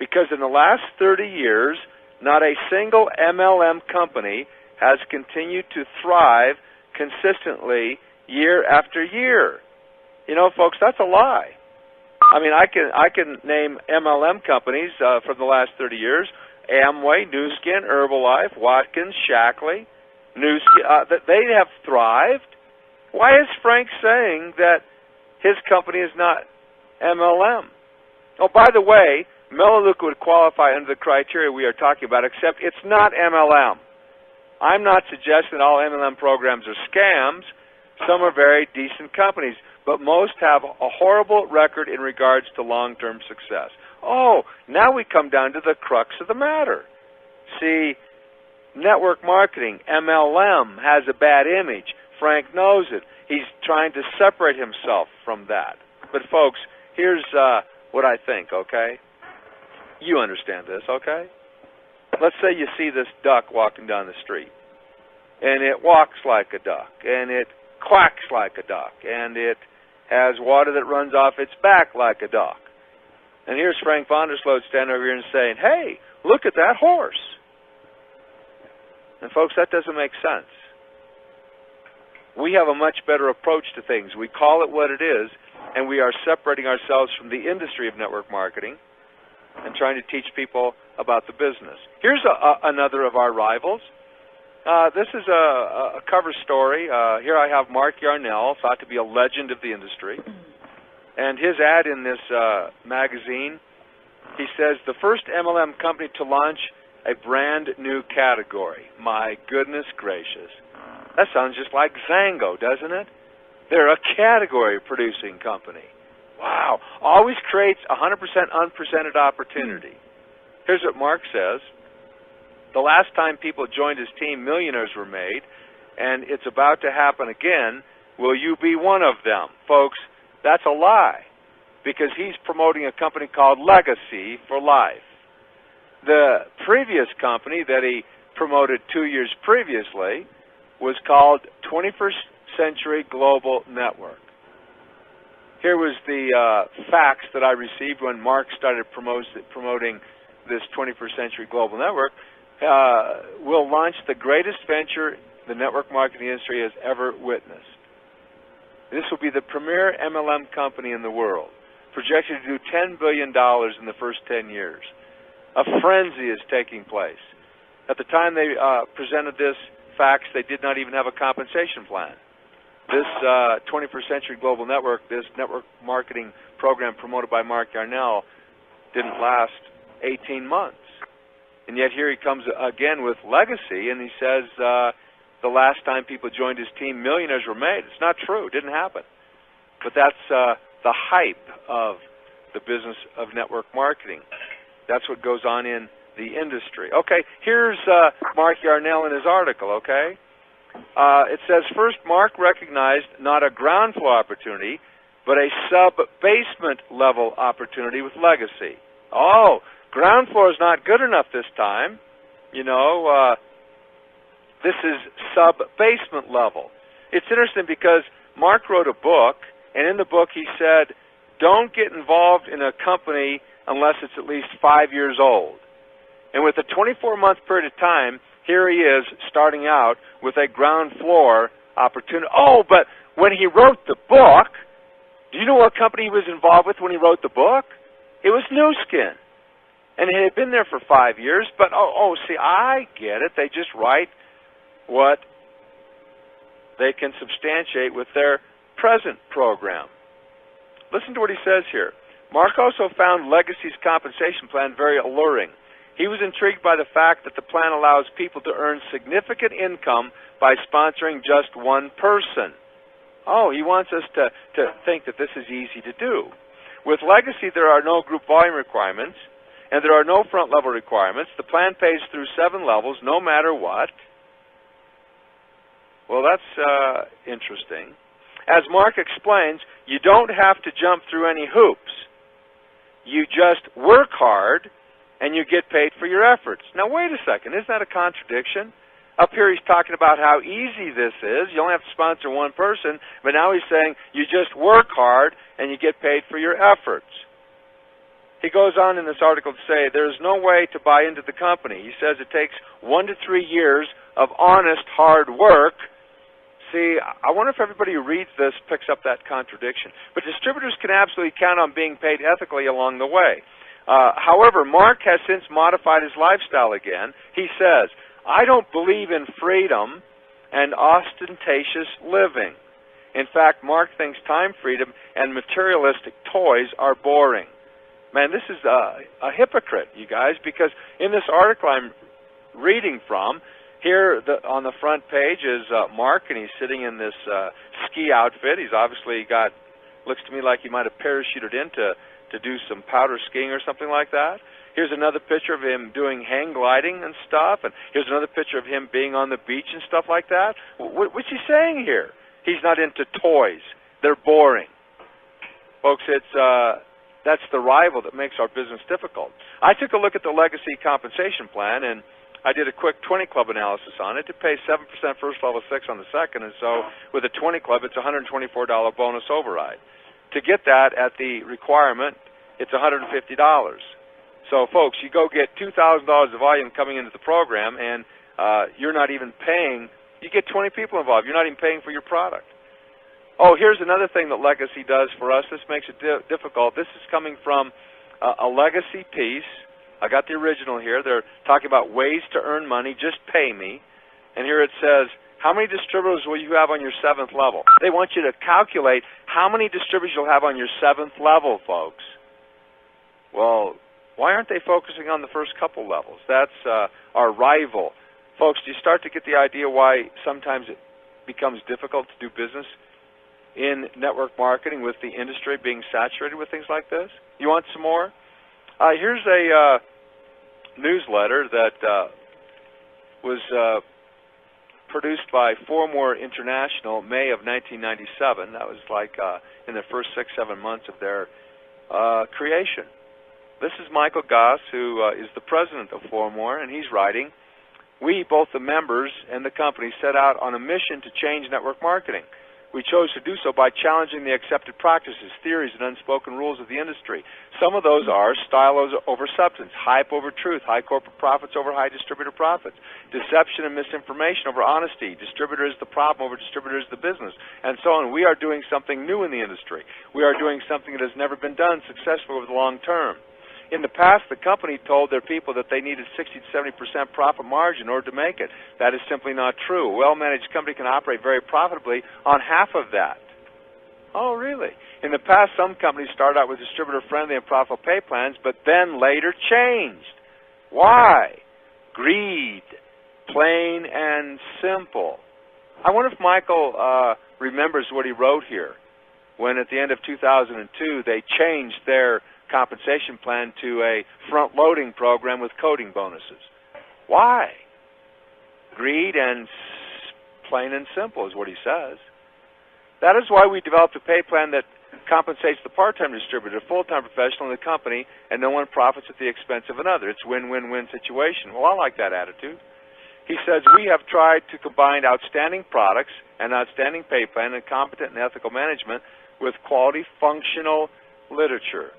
because in the last 30 years, not a single MLM company has continued to thrive consistently year after year. You know, folks, that's a lie. I mean, I can name MLM companies from the last 30 years: Amway, Nu Skin, Herbalife, Watkins, Shaklee. They have thrived. Why is Frank saying that his company is not MLM? Oh, by the way, Melaleuca would qualify under the criteria we are talking about, except it's not MLM. I'm not suggesting all MLM programs are scams. Some are very decent companies, but most have a horrible record in regards to long-term success. Oh, now we come down to the crux of the matter. See, network marketing, MLM, has a bad image. Frank knows it. He's trying to separate himself from that. But folks, here's what I think, okay? You understand this, okay? Let's say you see this duck walking down the street, and it walks like a duck, and it quacks like a duck, and it has water that runs off its back like a duck. And here's Frank Vandersloot standing over here and saying, hey, look at that horse. And folks, that doesn't make sense. We have a much better approach to things. We call it what it is, and we are separating ourselves from the industry of network marketing and trying to teach people about the business. Here's another of our rivals. This is a cover story. Here I have Mark Yarnell, thought to be a legend of the industry. And his ad in this magazine, he says, the first MLM company to launch a brand new category. My goodness gracious. That sounds just like Zango, doesn't it? They're a category producing company. Wow. Always creates 100% unpresented opportunity. Here's what Mark says. The last time people joined his team, millionaires were made, and it's about to happen again. Will you be one of them? Folks, that's a lie, because he's promoting a company called Legacy for Life. The previous company that he promoted 2 years previously was called 21st Century Global Network. Here was the fax that I received when Mark started promoting this 21st Century Global Network. Will launch the greatest venture the network marketing industry has ever witnessed. This will be the premier MLM company in the world, projected to do $10 billion in the first 10 years. A frenzy is taking place. At the time they presented this fax, they did not even have a compensation plan. This 21st Century Global Network, this network marketing program promoted by Mark Yarnell, didn't last 18 months. And yet here he comes again with Legacy, and he says the last time people joined his team, millionaires were made. It's not true. It didn't happen. But that's the hype of the business of network marketing. That's what goes on in the industry. Okay, here's Mark Yarnell in his article, okay? It says, first, Mark recognized not a ground floor opportunity, but a sub-basement level opportunity with Legacy. Oh, ground floor is not good enough this time. You know, this is sub-basement level. It's interesting because Mark wrote a book, and in the book he said, don't get involved in a company unless it's at least 5 years old. And with a 24-month period of time, here he is starting out with a ground floor opportunity. Oh, but when he wrote the book, do you know what company he was involved with when he wrote the book? It was Nu Skin. And it had been there for 5 years, but, see, I get it. They just write what they can substantiate with their present program. Listen to what he says here. Mark also found Legacy's compensation plan very alluring. He was intrigued by the fact that the plan allows people to earn significant income by sponsoring just one person. Oh, he wants us to think that this is easy to do. With Legacy, there are no group volume requirements, and there are no front-level requirements. The plan pays through 7 levels, no matter what. Well, that's interesting. As Mark explains, you don't have to jump through any hoops. You just work hard, and you get paid for your efforts. Now, wait a second. Isn't that a contradiction? Up here he's talking about how easy this is. You only have to sponsor one person, but now he's saying you just work hard, and you get paid for your efforts. He goes on in this article to say there's no way to buy into the company. He says it takes 1 to 3 years of honest, hard work. See, I wonder if everybody who reads this picks up that contradiction. But distributors can absolutely count on being paid ethically along the way. However, Mark has since modified his lifestyle again. He says, I don't believe in freedom and ostentatious living. In fact, Mark thinks time freedom and materialistic toys are boring. Man, this is a hypocrite, you guys, because in this article I'm reading from, here on the front page is Mark, and he's sitting in this ski outfit. He's obviously looks to me like he might have parachuted in to do some powder skiing or something like that. Here's another picture of him doing hang gliding and stuff, and here's another picture of him being on the beach and stuff like that. What's he saying here? He's not into toys. They're boring. Folks, that's the rival that makes our business difficult. I took a look at the legacy compensation plan, and I did a quick 20 club analysis on it. It pays 7% first, level 6 on the second, and so with a 20 club, it's a $124 bonus override. To get that at the requirement, it's $150. So, folks, you go get $2,000 of volume coming into the program, and you're not even paying. You get 20 people involved. You're not even paying for your product. Oh, here's another thing that Legacy does for us. This makes it difficult. This is coming from a Legacy piece. I got the original here. They're talking about ways to earn money. Just pay me. And here it says, how many distributors will you have on your 7th level? They want you to calculate how many distributors you'll have on your 7th level, folks. Well, why aren't they focusing on the first couple levels? That's our rival. Folks, do you start to get the idea why sometimes it becomes difficult to do business in network marketing with the industry being saturated with things like this? You want some more? Here's a newsletter that was produced by Formore International, May of 1997. That was like in the first 6-7 months of their creation. This is Michael Goss, who is the president of Formore, and he's writing, we, both the members and the company, set out on a mission to change network marketing. We chose to do so by challenging the accepted practices, theories, and unspoken rules of the industry. Some of those are style over substance, hype over truth, high corporate profits over high distributor profits, deception and misinformation over honesty, distributor is the problem over distributor is the business, and so on. We are doing something new in the industry. We are doing something that has never been done successfully over the long term. In the past, the company told their people that they needed 60 to 70% profit margin in order to make it. That is simply not true. A well-managed company can operate very profitably on half of that. Oh, really? In the past, some companies started out with distributor-friendly and profitable pay plans, but then later changed. Why? Greed. Plain and simple. I wonder if Michael remembers what he wrote here when at the end of 2002 they changed their compensation plan to a front-loading program with coding bonuses. Why? Greed and plain and simple is what he says. That is why we developed a pay plan that compensates the part-time distributor, full-time professional in the company, and no one profits at the expense of another. It's a win-win-win situation. Well, I like that attitude. He says, we have tried to combine outstanding products, an outstanding pay plan, and competent and ethical management with quality functional literature.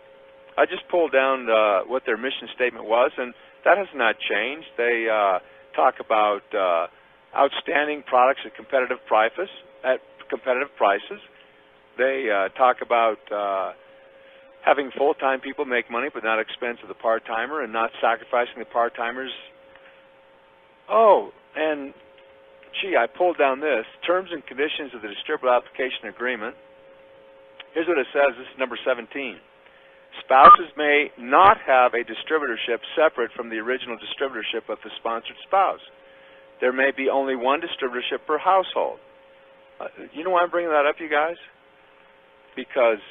I just pulled down what their mission statement was, and that has not changed. They talk about outstanding products at competitive prices. They talk about having full-time people make money but not at the expense of the part-timer and not sacrificing the part-timers. Oh, and gee, I pulled down this. Terms and conditions of the distributor application agreement. Here's what it says. This is number 17. Spouses may not have a distributorship separate from the original distributorship of the sponsored spouse. There may be only one distributorship per household. You know why I'm bringing that up, you guys? Because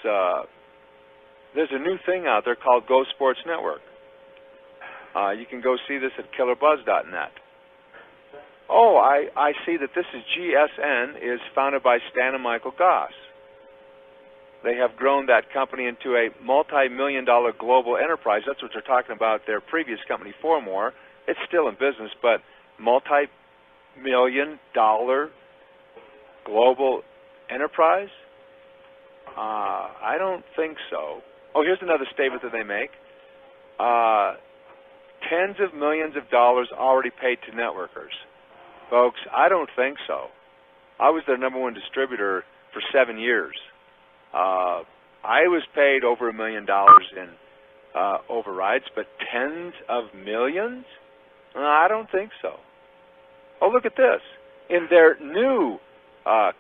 there's a new thing out there called Go Sports Network. You can go see this at killerbuzz.net. Oh, I see that this is GSN, is founded by Stan and Michael Goss. They have grown that company into a multi-million-dollar global enterprise. That's what they're talking about. Their previous company, Formore, it's still in business, but multi-million-dollar global enterprise? I don't think so. Oh, here's another statement that they make. Tens of millions of dollars already paid to networkers. Folks, I don't think so. I was their number one distributor for 7 years. I was paid over $1 million in overrides, but tens of millions? I don't think so. Oh, look at this. In their new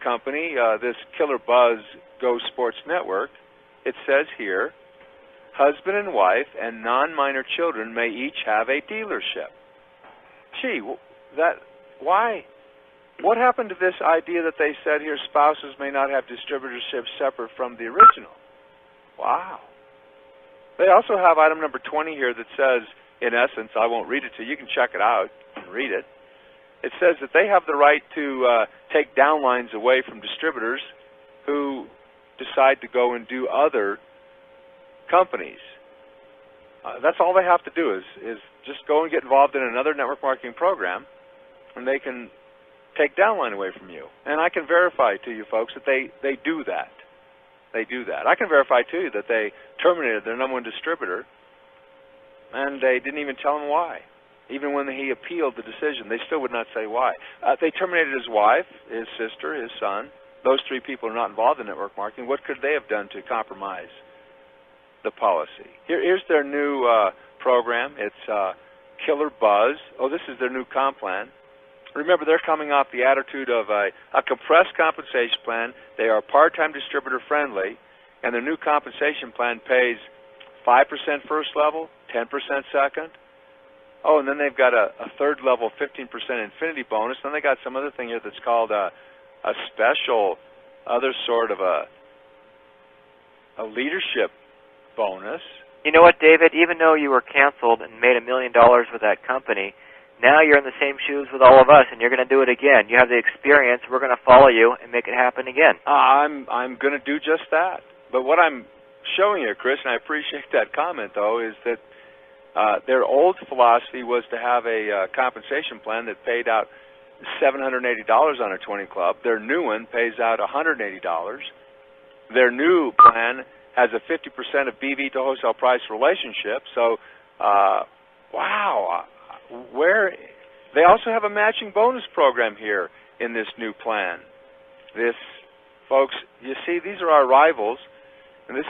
company, this Killer Buzz Go Sports Network, it says here, husband and wife and non-minor children may each have a dealership. Gee, why? What happened to this idea that they said here spouses may not have distributorships separate from the original? Wow. They also have item number 20 here that says, in essence, I won't read it to you. You can check it out and read it. It says that they have the right to take downlines away from distributors who decide to go and do other companies. That's all they have to do is just go and get involved in another network marketing program, and they can take downline away from you. And I can verify to you folks that they do that. They do that. I can verify to you that they terminated their number one distributor, and they didn't even tell him why. Even when he appealed the decision, they still would not say why. They terminated his wife, his sister, his son. Those three people are not involved in network marketing. What could they have done to compromise the policy? Here's their new program. It's Killer Buzz. Oh, this is their new comp plan. Remember, they're coming off the attitude of a compressed compensation plan. They are part-time distributor friendly, and their new compensation plan pays 5% first level, 10% second. Oh, and then they've got a third level 15% infinity bonus. Then they got some other thing here that's called a special other sort of a leadership bonus. You know what, David? Even though you were canceled and made $1 million with that company, now you're in the same shoes with all of us, and you're going to do it again. You have the experience. We're going to follow you and make it happen again. I'm going to do just that. But what I'm showing you, Chris, and I appreciate that comment, though, is that their old philosophy was to have a compensation plan that paid out $780 on a 20 club. Their new one pays out $180. Their new plan has a 50% of BV to wholesale price relationship. So, wow. They also have a matching bonus program here in this new plan. This, folks, you see, these are our rivals, and this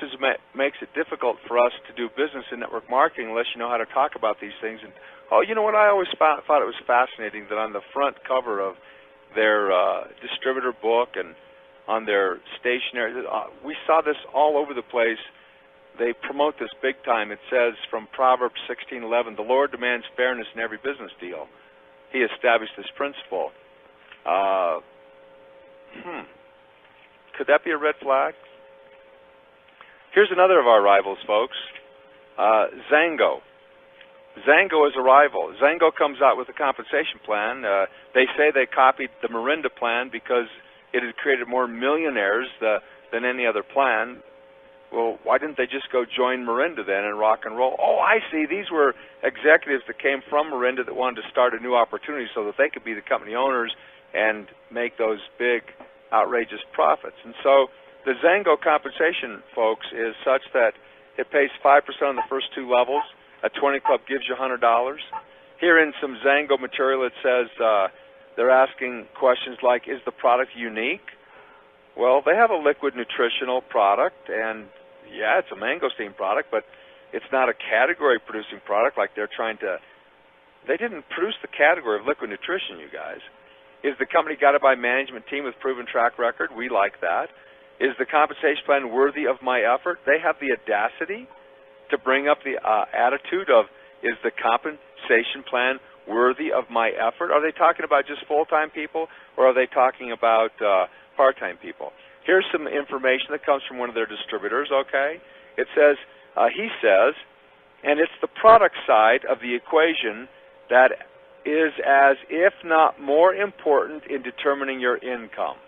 makes it difficult for us to do business in network marketing unless you know how to talk about these things. And oh, you know what? I always thought it was fascinating that on the front cover of their distributor book and on their stationery, we saw this all over the place. They promote this big time. It says from Proverbs 16:11, the Lord demands fairness in every business deal. He established this principle. Could that be a red flag? Here's another of our rivals, folks. Zango. Zango is a rival. Zango comes out with a compensation plan. They say they copied the Mirinda plan because it had created more millionaires than any other plan. Well, why didn't they just go join Mirinda then and rock and roll? Oh, I see. These were executives that came from Mirinda that wanted to start a new opportunity so that they could be the company owners and make those big, outrageous profits. And so the Zango compensation, folks, is such that it pays 5% on the first two levels. A 20 club gives you $100. Here in some Zango material it says they're asking questions like, is the product unique? Well, they have a liquid nutritional product, and yeah, it's a mangosteen product, but it's not a category-producing product like they're trying to. They didn't produce the category of liquid nutrition, you guys. Is the company guided by a management team with proven track record? We like that. Is the compensation plan worthy of my effort? They have the audacity to bring up the attitude of, is the compensation plan worthy of my effort? Are they talking about just full-time people, or are they talking about part-time people? Here's some information that comes from one of their distributors, okay? It says, he says, and it's the product side of the equation that is as if not more important in determining your income.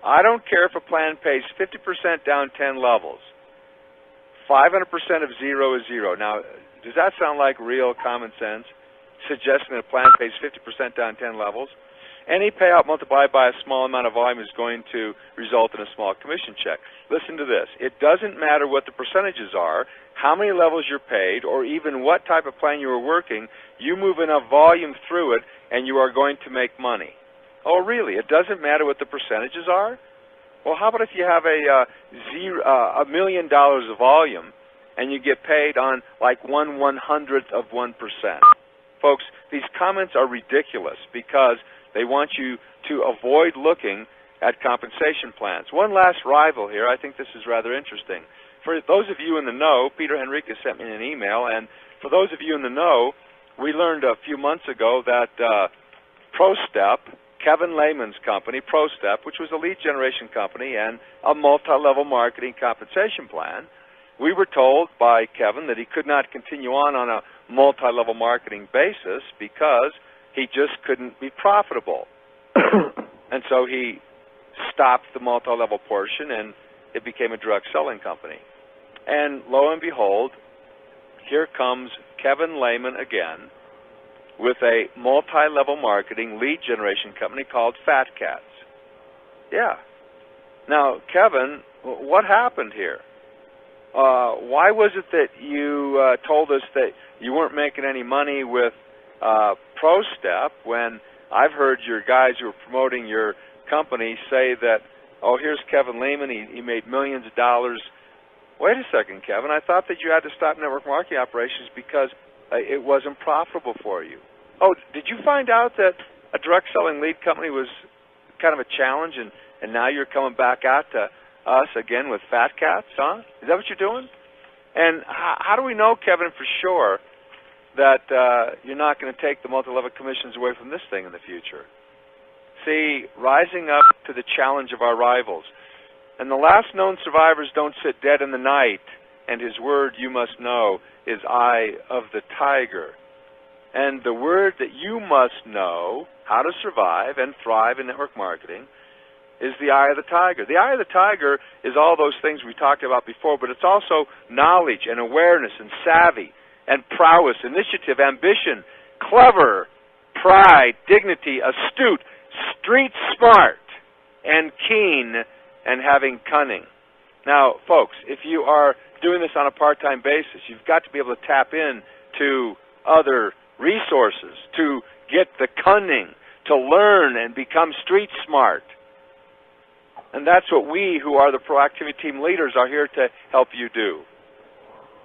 I don't care if a plan pays 50% down 10 levels. 500% of zero is zero. Now, does that sound like real common sense, suggesting that a plan pays 50% down 10 levels? Any payout multiplied by a small amount of volume is going to result in a small commission check. Listen to this. It doesn't matter what the percentages are, how many levels you're paid, or even what type of plan you are working. You move enough volume through it, and you are going to make money. Oh, really? It doesn't matter what the percentages are? Well, how about if you have $1 million of volume, and you get paid on like 1/100th of 1%? Folks, these comments are ridiculous because they want you to avoid looking at compensation plans. One last rival here. I think this is rather interesting. For those of you in the know, Peter Henriquez sent me an email, and for those of you in the know, we learned a few months ago that ProStep, Kevin Lehman's company, ProStep, which was a lead generation company and a multi-level marketing compensation plan, we were told by Kevin that he could not continue on a multi-level marketing basis because he just couldn't be profitable. And so he stopped the multi-level portion, and it became a direct selling company. And lo and behold, here comes Kevin Lehman again with a multi-level marketing lead generation company called Fat Cats. Yeah. Now, Kevin, what happened here? Why was it that you told us that you weren't making any money with ProStep when I've heard your guys who are promoting your company say that, oh, here's Kevin Lehman, he made millions of dollars. Wait a second, Kevin, I thought that you had to stop network marketing operations because it wasn't profitable for you. Oh, did you find out that a direct selling lead company was kind of a challenge, and now you're coming back out to us again with Fat Cats, huh? Is that what you're doing? And how do we know, Kevin, for sure that you're not going to take the multi-level commissions away from this thing in the future? See, rising up to the challenge of our rivals. And the last known survivors don't sit dead in the night, and his word, you must know, is eye of the tiger. And the word that you must know how to survive and thrive in network marketing is the eye of the tiger. The eye of the tiger is all those things we talked about before, but it's also knowledge and awareness and savvy and prowess, initiative, ambition, clever, pride, dignity, astute, street smart, and keen, and having cunning. Now, folks, if you are doing this on a part-time basis, you've got to be able to tap in to other resources, to get the cunning, to learn and become street smart. And that's what we, who are the Proactivity Team leaders, are here to help you do.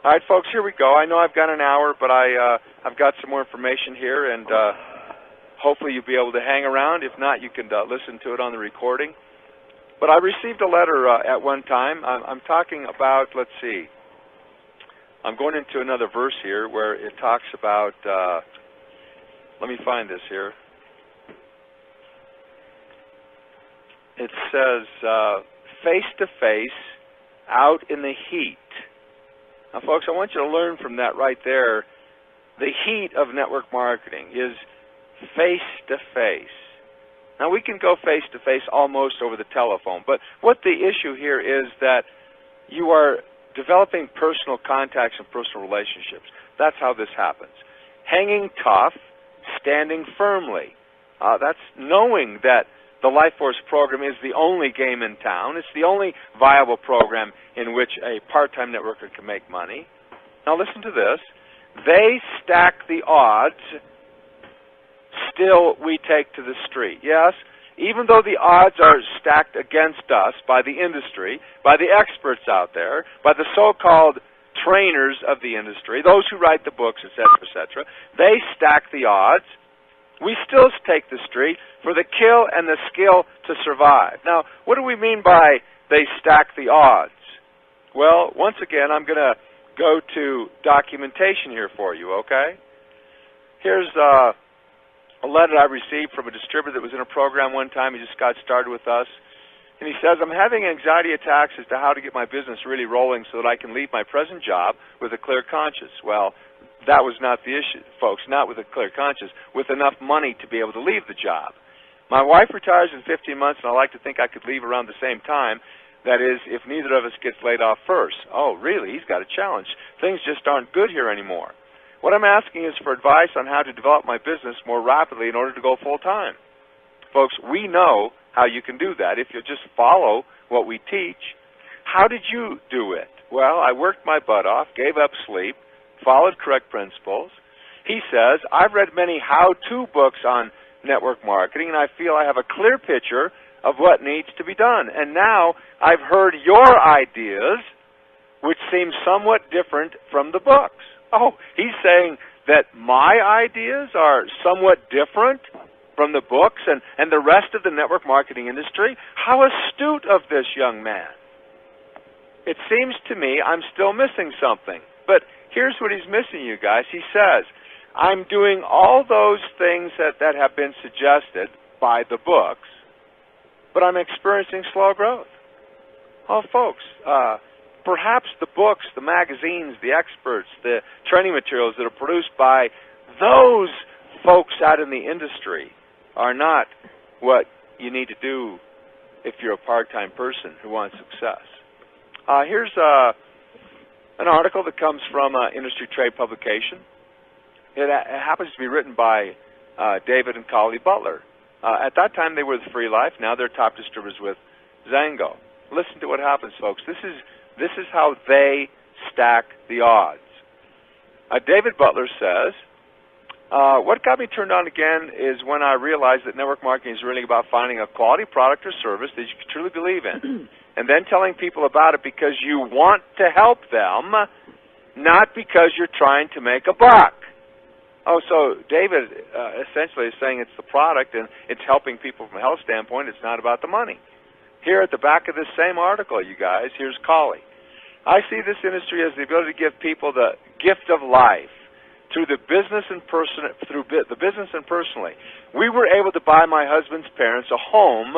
All right, folks, here we go. I know I've got an hour, but I've got some more information here, and hopefully you'll be able to hang around. If not, you can listen to it on the recording. But I received a letter at one time. I'm talking about, let's see, I'm going into another verse here where it talks about, let me find this here. It says, face-to-face, out in the heat. Now, folks, I want you to learn from that right there. The heat of network marketing is face-to-face. Now, we can go face-to-face almost over the telephone, but what the issue here is that you are developing personal contacts and personal relationships. That's how this happens. Hanging tough, standing firmly. That's knowing that the LifeForce program is the only game in town. It's the only viable program in which a part-time networker can make money. Now listen to this. They stack the odds, still we take to the street. Yes, even though the odds are stacked against us by the industry, by the experts out there, by the so-called trainers of the industry, those who write the books, etc., they stack the odds. We still take the street for the kill and the skill to survive. Now, what do we mean by they stack the odds? Well, once again, I'm going to go to documentation here for you, okay? Here's a letter I received from a distributor that was in a program one time. He just got started with us. And he says, I'm having anxiety attacks as to how to get my business really rolling so that I can leave my present job with a clear conscience. Well, that was not the issue, folks, not with a clear conscience, with enough money to be able to leave the job. My wife retires in 15 months, and I like to think I could leave around the same time. That is, if neither of us gets laid off first. Oh, really? He's got a challenge. Things just aren't good here anymore. What I'm asking is for advice on how to develop my business more rapidly in order to go full-time. Folks, we know how you can do that if you just follow what we teach. How did you do it? Well, I worked my butt off, gave up sleep, followed correct principles. He says, I've read many how-to books on network marketing, and I feel I have a clear picture of what needs to be done. And now I've heard your ideas, which seem somewhat different from the books. Oh, he's saying that my ideas are somewhat different from the books and the rest of the network marketing industry? How astute of this young man. It seems to me I'm still missing something. But here's what he's missing, you guys. He says, I'm doing all those things that have been suggested by the books, but I'm experiencing slow growth. Oh, folks, perhaps the books, the magazines, the experts, the training materials that are produced by those folks out in the industry are not what you need to do if you're a part-time person who wants success. Here's an article that comes from Industry Trade Publication. It happens to be written by David and Collie Butler. At that time, they were with Free Life. Now they're top distributors with Zango. Listen to what happens, folks. This is how they stack the odds. David Butler says, what got me turned on again is when I realized that network marketing is really about finding a quality product or service that you can truly believe in, and then telling people about it because you want to help them, not because you're trying to make a buck. Oh, so David essentially is saying it's the product and it's helping people from a health standpoint. It's not about the money. Here at the back of this same article, you guys, here's Collie. I see this industry as the ability to give people the gift of life through the business and personally. We were able to buy my husband's parents a home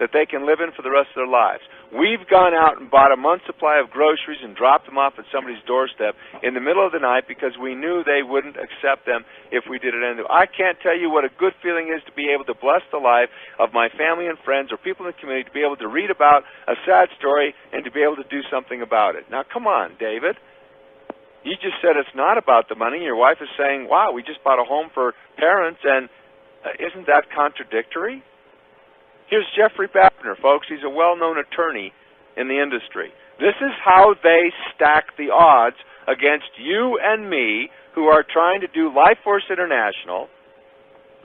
that they can live in for the rest of their lives. We've gone out and bought a month's supply of groceries and dropped them off at somebody's doorstep in the middle of the night because we knew they wouldn't accept them if we did it anyway. I can't tell you what a good feeling is to be able to bless the life of my family and friends or people in the community, to be able to read about a sad story and to be able to do something about it. Now, come on, David. You just said it's not about the money. Your wife is saying, wow, we just bought a home for parents, and isn't that contradictory? Here's Jeffrey Babner, folks. He's a well-known attorney in the industry. This is how they stack the odds against you and me who are trying to do LifeForce International,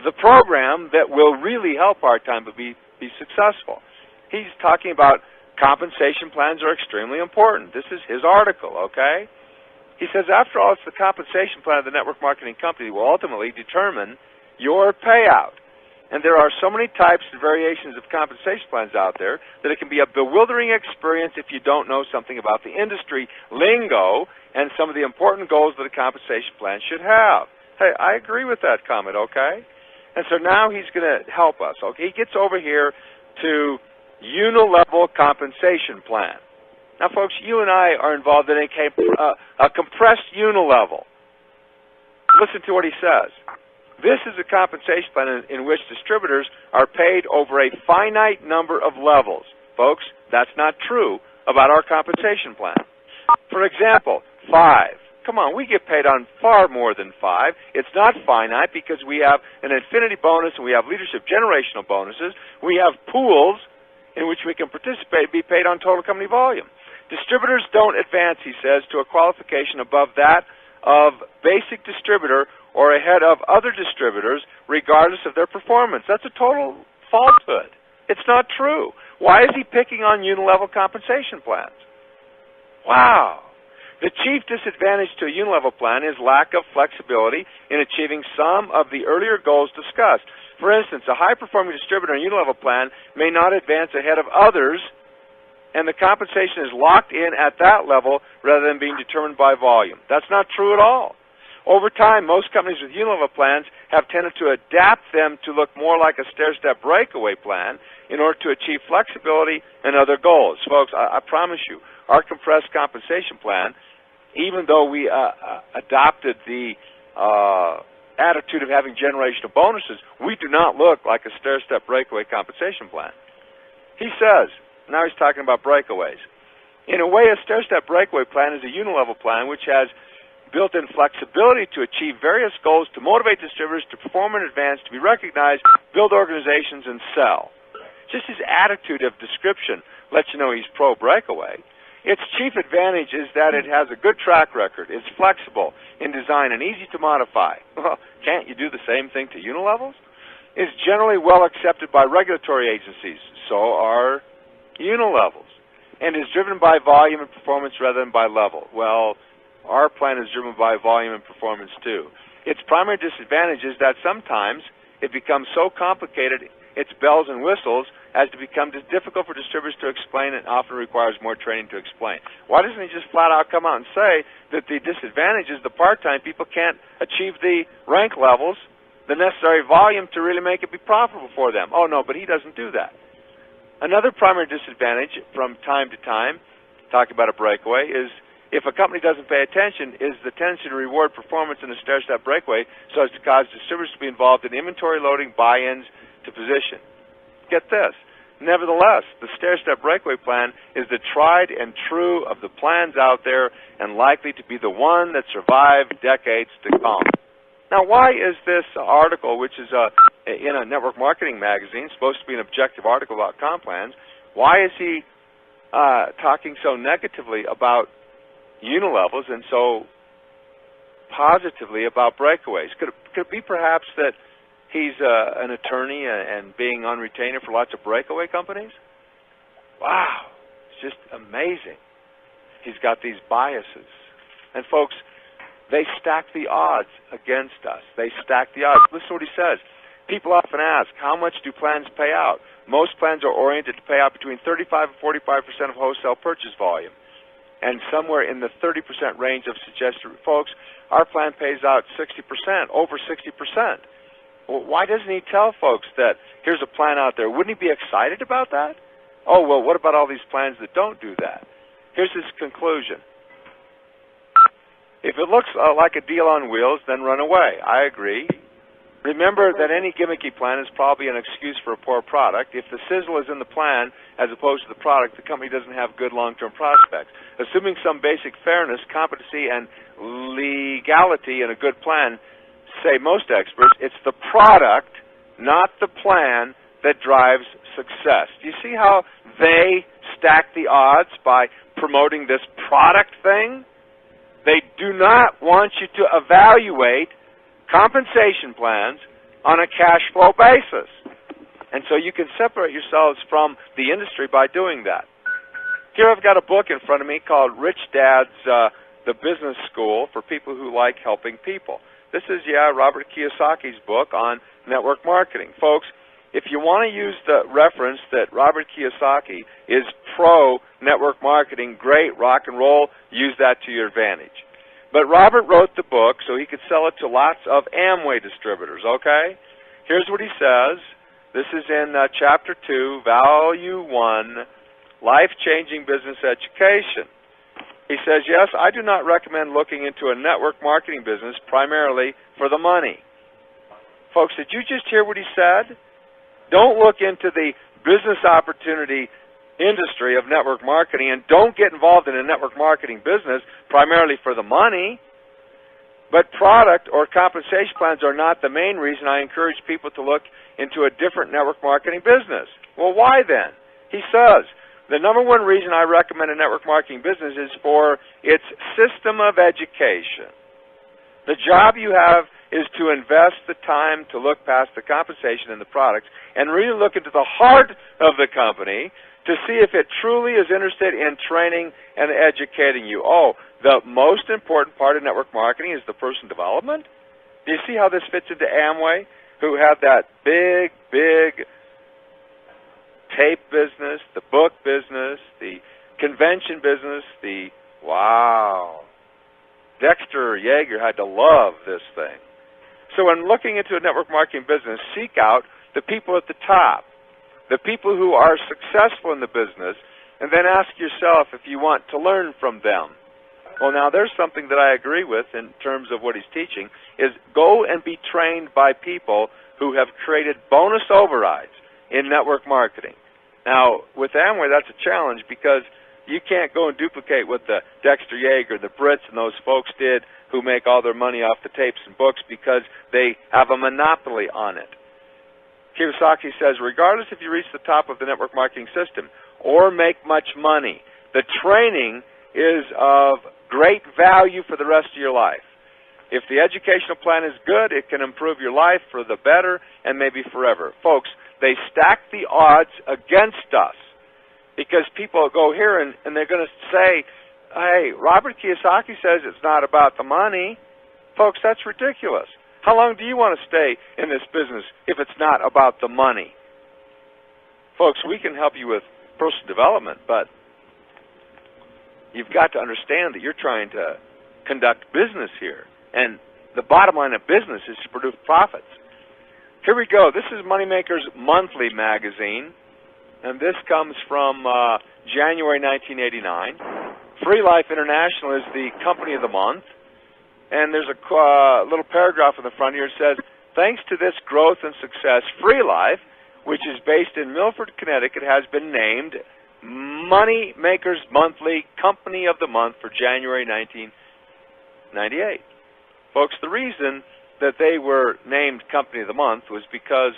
the program that will really help our time but be successful. He's talking about compensation plans are extremely important. This is his article, okay? He says, after all, it's the compensation plan of the network marketing company that will ultimately determine your payout. And there are so many types and variations of compensation plans out there that it can be a bewildering experience if you don't know something about the industry lingo and some of the important goals that a compensation plan should have. Hey, I agree with that comment, okay? And so now he's going to help us, okay? He gets over here to unilevel compensation plan. Now, folks, you and I are involved in a compressed unilevel. Listen to what he says. This is a compensation plan in which distributors are paid over a finite number of levels. Folks, that's not true about our compensation plan. For example, 5. Come on, we get paid on far more than 5. It's not finite because we have an infinity bonus and we have leadership generational bonuses. We have pools in which we can participate, be paid on total company volume. Distributors don't advance, he says, to a qualification above that of basic distributor or ahead of other distributors regardless of their performance. That's a total falsehood. It's not true. Why is he picking on unilevel compensation plans? Wow. The chief disadvantage to a unilevel plan is lack of flexibility in achieving some of the earlier goals discussed. For instance, a high-performing distributor in a unilevel plan may not advance ahead of others, and the compensation is locked in at that level rather than being determined by volume. That's not true at all. Over time, most companies with unilevel plans have tended to adapt them to look more like a stair-step breakaway plan in order to achieve flexibility and other goals. Folks, I promise you, our compressed compensation plan, even though we adopted the attitude of having generational bonuses, we do not look like a stair-step breakaway compensation plan. He says, now he's talking about breakaways. In a way, a stair-step breakaway plan is a unilevel plan which has built-in flexibility to achieve various goals, to motivate distributors to perform in advance, to be recognized, build organizations, and sell. Just his attitude of description lets you know he's pro-breakaway. Its chief advantage is that it has a good track record, it's flexible in design and easy to modify. Well, can't you do the same thing to unilevels? It's generally well accepted by regulatory agencies, so are unilevels, and is driven by volume and performance rather than by level. Well, our plan is driven by volume and performance too. Its primary disadvantage is that sometimes it becomes so complicated, its bells and whistles, as to become difficult for distributors to explain and often requires more training to explain. Why doesn't he just flat out come out and say that the disadvantage is the part-time people can't achieve the rank levels, the necessary volume to really make it be profitable for them? Oh, no, but he doesn't do that. Another primary disadvantage from time to time talking about a breakaway, is if a company doesn't pay attention, is the tendency to reward performance in a stair-step breakaway so as to cause distributors to be involved in inventory loading, buy-ins to position. Get this. Nevertheless, the stair-step breakaway plan is the tried and true of the plans out there and likely to be the one that survived decades to come. Now, why is this article, which is in a network marketing magazine, supposed to be an objective article about comp plans, why is he talking so negatively about unilevels and so positively about breakaways? Could it be perhaps that he's an attorney and being on retainer for lots of breakaway companies? Wow, it's just amazing. He's got these biases. And folks, they stack the odds against us. They stack the odds. Listen to what he says. People often ask, how much do plans pay out? Most plans are oriented to pay out between 35 and 45% of wholesale purchase volume, and somewhere in the 30% range of suggested. Folks, our plan pays out 60%, over 60%. Well, why doesn't he tell folks that here's a plan out there? Wouldn't he be excited about that? Oh, well, what about all these plans that don't do that? Here's his conclusion. If it looks like a deal on wheels, then run away. I agree. Remember that any gimmicky plan is probably an excuse for a poor product. If the sizzle is in the plan as opposed to the product, the company doesn't have good long-term prospects. Assuming some basic fairness, competency, and legality in a good plan, say most experts, it's the product, not the plan, that drives success. Do you see how they stack the odds by promoting this product thing? They do not want you to evaluate compensation plans on a cash flow basis. And so you can separate yourselves from the industry by doing that. Here I've got a book in front of me called Rich Dad's The Business School for people who like helping people. This is, Robert Kiyosaki's book on network marketing. Folks, if you want to use the reference that Robert Kiyosaki is pro-network marketing, great, rock and roll, use that to your advantage. But Robert wrote the book so he could sell it to lots of Amway distributors, okay? Here's what he says. This is in Chapter 2, Value 1, Life-Changing Business Education. He says, yes, I do not recommend looking into a network marketing business primarily for the money. Folks, did you just hear what he said? Don't look into the business opportunity industry of network marketing, and don't get involved in a network marketing business primarily for the money. But product or compensation plans are not the main reason I encourage people to look into a different network marketing business. Well, why then? He says, the number one reason I recommend a network marketing business is for its system of education. The job you have is to invest the time to look past the compensation and the products and really look into the heart of the company to see if it truly is interested in training and educating you. Oh, the most important part of network marketing is the person development? Do you see how this fits into Amway, who had that big tape business, the book business, the convention business, wow. Dexter Yeager had to love this thing. So when looking into a network marketing business, seek out the people at the top, the people who are successful in the business, and then ask yourself if you want to learn from them. Well, now there's something that I agree with in terms of what he's teaching, is go and be trained by people who have created bonus overrides in network marketing. Now, with Amway, that's a challenge because you can't go and duplicate what the Dexter Yeager, the Brits, and those folks did who make all their money off the tapes and books because they have a monopoly on it. Kiyosaki says, regardless if you reach the top of the network marketing system or make much money, the training is of great value for the rest of your life. If the educational plan is good, it can improve your life for the better and maybe forever. Folks, they stack the odds against us because people go here and they're going to say, hey, Robert Kiyosaki says it's not about the money. Folks, that's ridiculous. How long do you want to stay in this business if it's not about the money? Folks, we can help you with personal development, but you've got to understand that you're trying to conduct business here. And the bottom line of business is to produce profits. Here we go. This is Moneymaker's monthly magazine, and this comes from January 1989. Free Life International is the company of the month. And there's a little paragraph in the front here that says, thanks to this growth and success, Free Life, which is based in Milford, Connecticut, has been named Money Makers Monthly Company of the Month for January 1998. Folks, the reason that they were named Company of the Month was because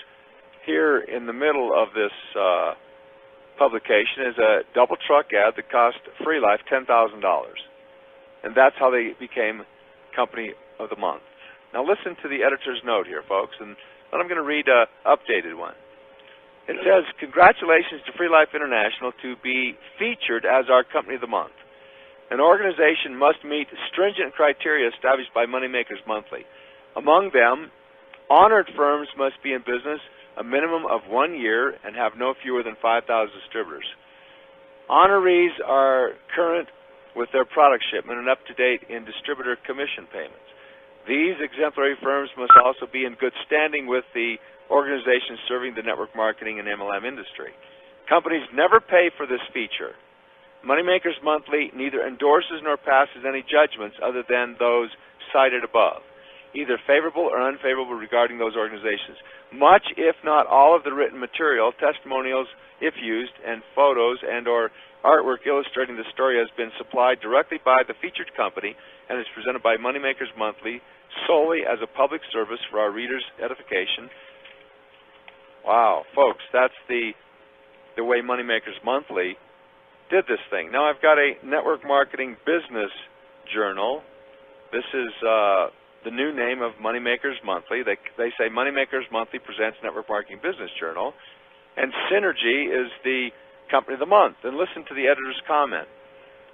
here in the middle of this publication is a double truck ad that cost Free Life $10,000. And that's how they became Company of the Month. Now listen to the editor's note here, folks, and then I'm going to read an updated one. It says, congratulations to Free Life International to be featured as our Company of the Month. An organization must meet stringent criteria established by Moneymakers Monthly. Among them, honored firms must be in business a minimum of 1 year and have no fewer than 5,000 distributors. Honorees are current with their product shipment and up-to-date in distributor commission payments. These exemplary firms must also be in good standing with the organizations serving the network marketing and MLM industry. Companies never pay for this feature. Moneymakers Monthly neither endorses nor passes any judgments other than those cited above, either favorable or unfavorable regarding those organizations. Much, if not all, of the written material, testimonials, if used, and photos and or artwork illustrating the story has been supplied directly by the featured company and is presented by Moneymakers Monthly solely as a public service for our readers' edification. Wow, folks, that's the way Moneymakers Monthly did this thing. Now I've got a network marketing business journal. This is the new name of Moneymakers Monthly. They say Moneymakers Monthly presents Network Marketing Business Journal, and Synergy is the Company of the Month. And listen to the editor's comment.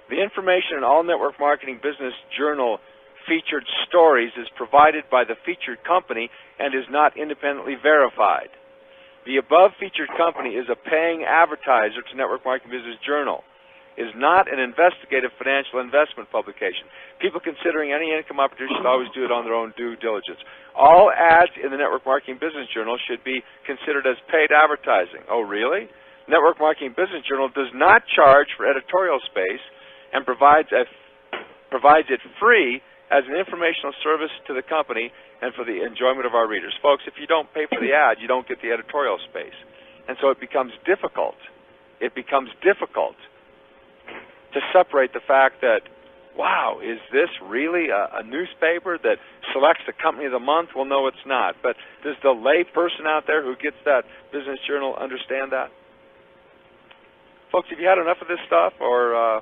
The information in all Network Marketing Business Journal featured stories is provided by the featured company and is not independently verified. The above featured company is a paying advertiser to Network Marketing Business Journal. It is not an investigative financial investment publication. People considering any income opportunity should always do it on their own due diligence. All ads in the Network Marketing Business Journal should be considered as paid advertising. Oh, really? Network Marketing Business Journal does not charge for editorial space and provides it free as an informational service to the company and for the enjoyment of our readers. Folks, if you don't pay for the ad, you don't get the editorial space. And so it becomes difficult. It becomes difficult to separate the fact that, wow, is this really a newspaper that selects the Company of the Month? Well, no, it's not. But does the lay person out there who gets that business journal understand that? Folks, have you had enough of this stuff, or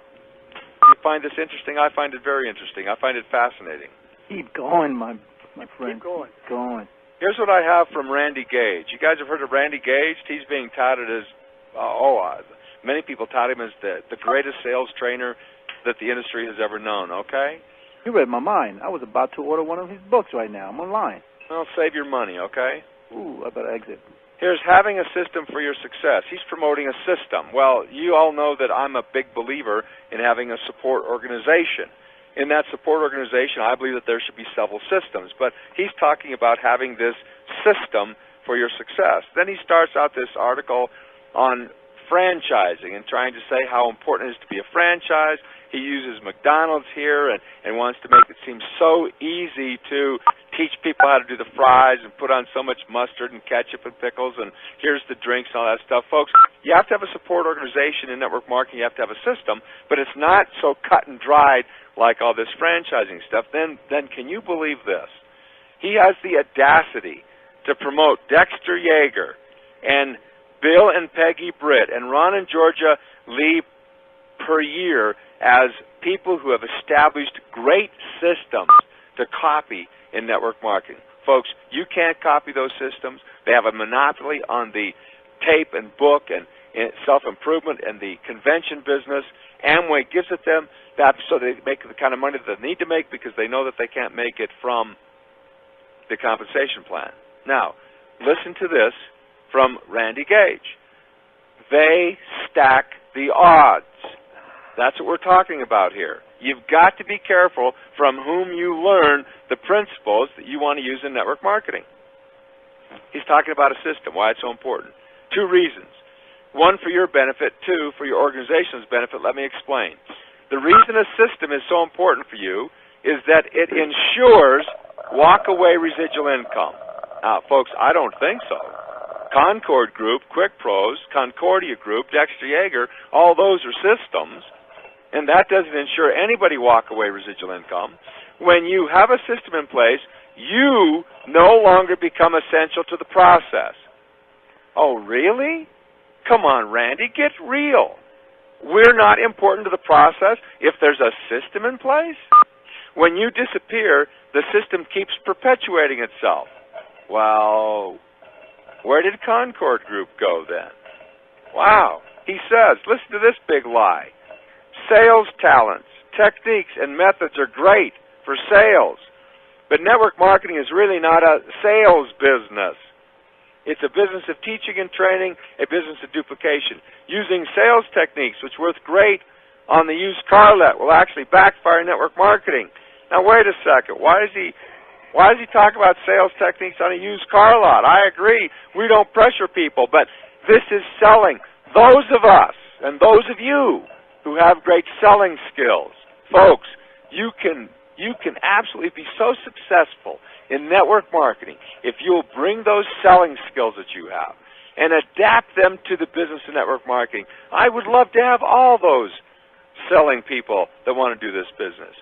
do you find this interesting? I find it very interesting. I find it fascinating. Keep going, my friend. Keep going. Keep going. Here's what I have from Randy Gage. You guys have heard of Randy Gage? He's being touted as, many people tout him as the greatest sales trainer that the industry has ever known, okay? You read my mind. I was about to order one of his books right now. I'm online. Well, save your money, okay? Ooh, I better exit. Here's having a system for your success. He's promoting a system. Well, you all know that I'm a big believer in having a support organization. In that support organization, I believe that there should be several systems. But he's talking about having this system for your success. Then he starts out this article on franchising and trying to say how important it is to be a franchise. He uses McDonald's here and wants to make it seem so easy to teach people how to do the fries and put on so much mustard and ketchup and pickles, and here's the drinks and all that stuff. Folks, you have to have a support organization in network marketing. You have to have a system, but it's not so cut and dried like all this franchising stuff. Then can you believe this? He has the audacity to promote Dexter Yeager and Bill and Peggy Britt and Ron and Georgia Lee per year as people who have established great systems to copy in network marketing. Folks, you can't copy those systems. They have a monopoly on the tape and book and self-improvement and the convention business. Amway gives it them that so they make the kind of money that they need to make because they know that they can't make it from the compensation plan. Now, listen to this from Randy Gage. They stack the odds. That's what we're talking about here. You've got to be careful from whom you learn the principles that you want to use in network marketing. He's talking about a system, why it's so important. 2 reasons. 1, for your benefit. 2, for your organization's benefit. Let me explain. The reason a system is so important for you is that it ensures walk-away residual income. Now, folks, I don't think so. Concord Group, Quick Pros, Concordia Group, Dexter Yeager, all those are systems, and that doesn't ensure anybody walk-away residual income. When you have a system in place, you no longer become essential to the process. Oh, really? Come on, Randy, get real. We're not important to the process if there's a system in place? When you disappear, the system keeps perpetuating itself. Well, where did Concord Group go then? Wow. He says, listen to this big lie. Sales talents, techniques, and methods are great for sales, but network marketing is really not a sales business. It's a business of teaching and training, a business of duplication. Using sales techniques, which work great on the used car lot, will actually backfire in network marketing. Now, wait a second. Why does he talk about sales techniques on a used car lot? I agree. We don't pressure people, but this is selling. Those of us and those of you who have great selling skills, folks, you can absolutely be so successful in network marketing if you'll bring those selling skills that you have and adapt them to the business of network marketing. I would love to have all those selling people that want to do this business.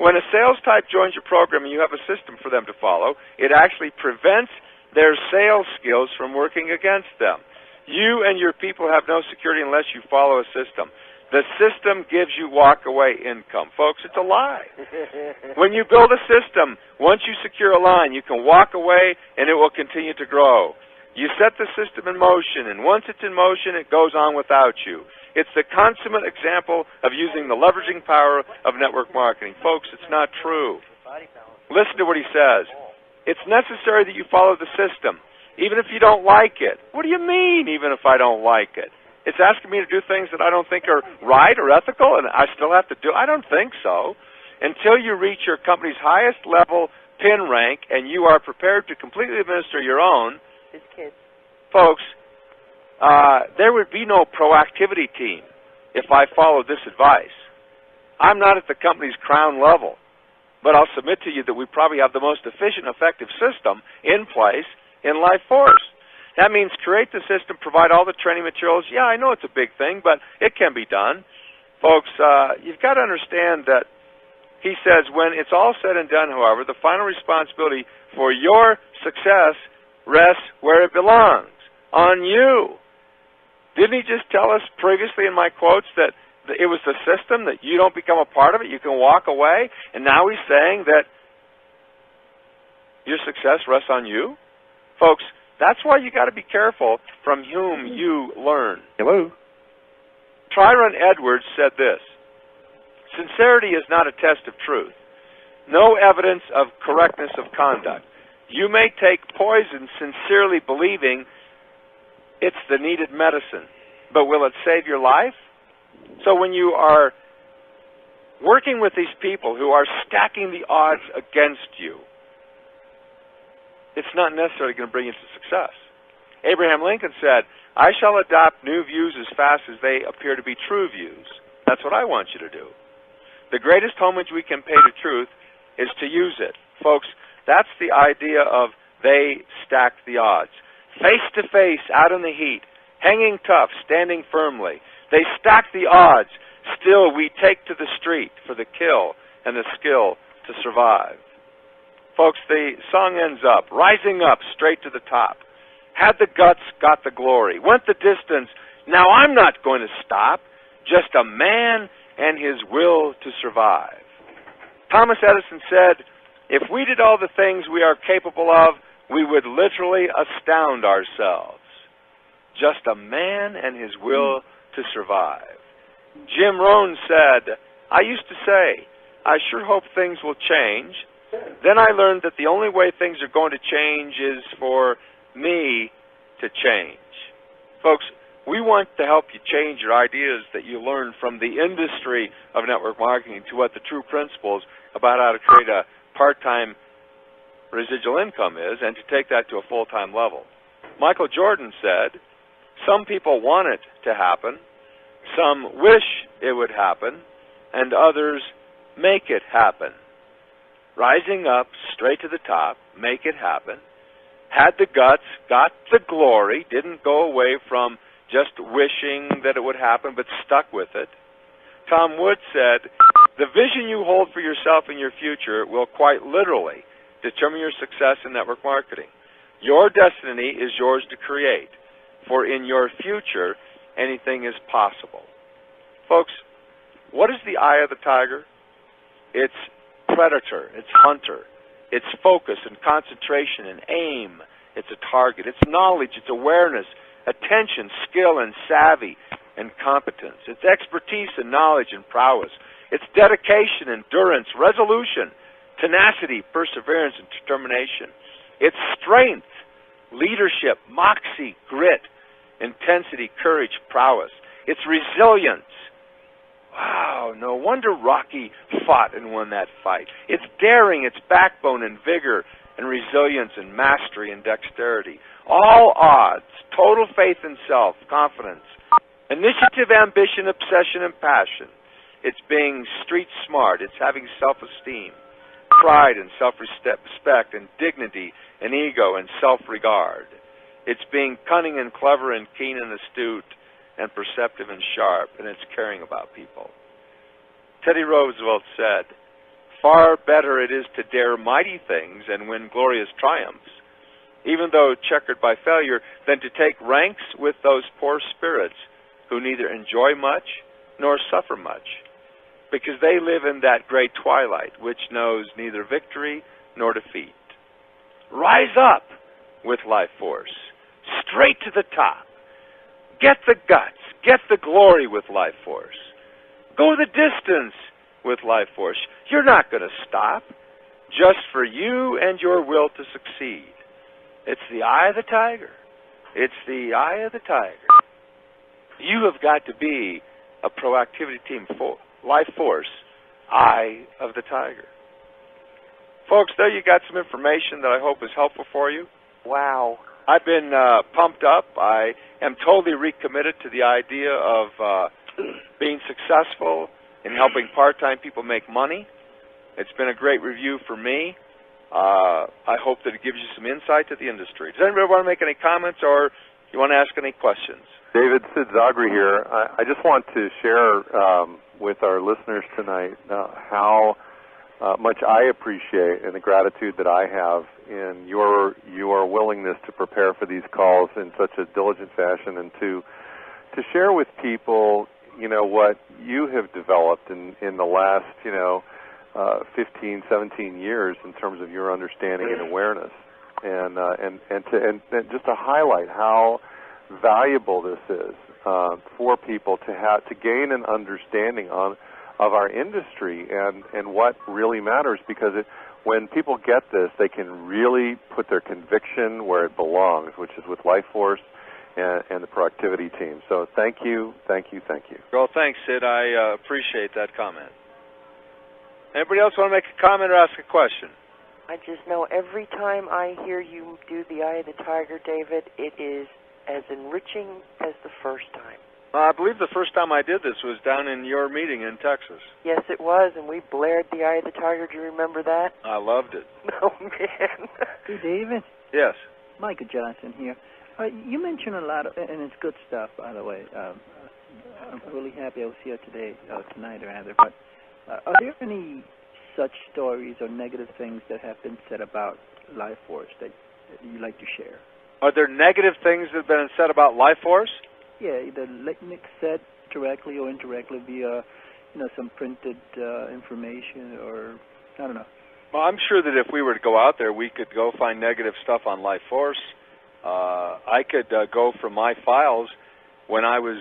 When a sales type joins your program and you have a system for them to follow, it actually prevents their sales skills from working against them. You and your people have no security unless you follow a system. The system gives you walk-away income. Folks, it's a lie. When you build a system, once you secure a line, you can walk away and it will continue to grow. You set the system in motion, and once it's in motion, it goes on without you. It's the consummate example of using the leveraging power of network marketing. Folks, it's not true. Listen to what he says. It's necessary that you follow the system, even if you don't like it. What do you mean, even if I don't like it? It's asking me to do things that I don't think are right or ethical, and I still have to do. I don't think so. Until you reach your company's highest level PIN rank and you are prepared to completely administer your own, folks, there would be no proactivity team if I followed this advice. I'm not at the company's crown level, but I'll submit to you that we probably have the most efficient, effective system in place in LifeForce. That means create the system, provide all the training materials. Yeah, I know it's a big thing, but it can be done. Folks, you've got to understand that he says, when it's all said and done, however, the final responsibility for your success rests where it belongs, on you. Didn't he just tell us previously in my quotes that it was the system, that you don't become a part of it, you can walk away? And now he's saying that your success rests on you? Folks, that's why you got to be careful from whom you learn. Hello. Tryon Edwards said this: sincerity is not a test of truth. No evidence of correctness of conduct. You may take poison sincerely believing it's the needed medicine, but will it save your life? So when you are working with these people who are stacking the odds against you, it's not necessarily going to bring you to success. Abraham Lincoln said, I shall adopt new views as fast as they appear to be true views. That's what I want you to do. The greatest homage we can pay to truth is to use it. Folks, that's the idea of they stacked the odds. Face to face, out in the heat, hanging tough, standing firmly. They stacked the odds. Still, we take to the street for the kill and the skill to survive. Folks, the song ends up, rising up straight to the top. Had the guts, got the glory. Went the distance. Now I'm not going to stop. Just a man and his will to survive. Thomas Edison said, if we did all the things we are capable of, we would literally astound ourselves. Just a man and his will to survive. Jim Rohn said, I used to say, I sure hope things will change. Then I learned that the only way things are going to change is for me to change. Folks, we want to help you change your ideas that you learn from the industry of network marketing to what the true principles about how to create a part-time residual income is, and to take that to a full-time level. Michael Jordan said, some people want it to happen, some wish it would happen, and others make it happen. Rising up straight to the top, make it happen, had the guts, got the glory, didn't go away from just wishing that it would happen, but stuck with it. Tom Woods said, the vision you hold for yourself and your future will quite literally determine your success in network marketing. Your destiny is yours to create, for in your future, anything is possible. Folks, what is the eye of the tiger? It's predator, it's hunter, it's focus and concentration and aim, it's a target, it's knowledge, it's awareness, attention, skill and savvy and competence, it's expertise and knowledge and prowess, it's dedication, endurance, resolution, tenacity, perseverance and determination, it's strength, leadership, moxie, grit, intensity, courage, prowess, it's resilience. Wow, no wonder Rocky fought and won that fight. It's daring, it's backbone and vigor and resilience and mastery and dexterity. All odds, total faith in self, confidence, initiative, ambition, obsession, and passion. It's being street smart. It's having self-esteem, pride and self-respect and dignity and ego and self-regard. It's being cunning and clever and keen and astute and perceptive and sharp, and it's caring about people. Teddy Roosevelt said, far better it is to dare mighty things and win glorious triumphs, even though checkered by failure, than to take ranks with those poor spirits who neither enjoy much nor suffer much, because they live in that great twilight which knows neither victory nor defeat. Rise up with life force, straight to the top. Get the guts, get the glory with life force. Go the distance with life force. You're not going to stop, just for you and your will to succeed. It's the eye of the tiger. It's the eye of the tiger. You have got to be a proactivity team for life force, eye of the tiger. Folks, there you got some information that I hope is helpful for you. Wow. I've been pumped up. I am totally recommitted to the idea of being successful in helping part-time people make money. It's been a great review for me. I hope that it gives you some insight to the industry. Does anybody want to make any comments or you want to ask any questions? David, Sid Zagri here. I just want to share with our listeners tonight how much I appreciate and the gratitude that I have in your willingness to prepare for these calls in such a diligent fashion and to share with people, what you have developed in the last, 15, 17 years in terms of your understanding and awareness, and just to highlight how valuable this is for people to gain an understanding of our industry and what really matters, because when people get this, they can really put their conviction where it belongs, which is with Life Force and the Proactivity team. So thank you. Well, thanks, Sid. I appreciate that comment. Anybody else want to make a comment or ask a question? I just know every time I hear you do the Eye of the Tiger, David, it is as enriching as the first time. I believe the first time I did this was down in your meeting in Texas. Yes, it was, and we blared the Eye of the Tiger. Do you remember that? I loved it. Oh, man. Hey, David. Yes. Michael Johnson here. You mentioned a lot of, and it's good stuff, by the way. I'm really happy I was here tonight rather. But are there any such stories or negative things that have been said about Life Force that you'd like to share? Are there negative things that have been said about Life Force? Yeah, either Nick said directly or indirectly via, some printed information or, I don't know. Well, I'm sure that if we were to go out there, we could go find negative stuff on Life Force. I could go from my files when I was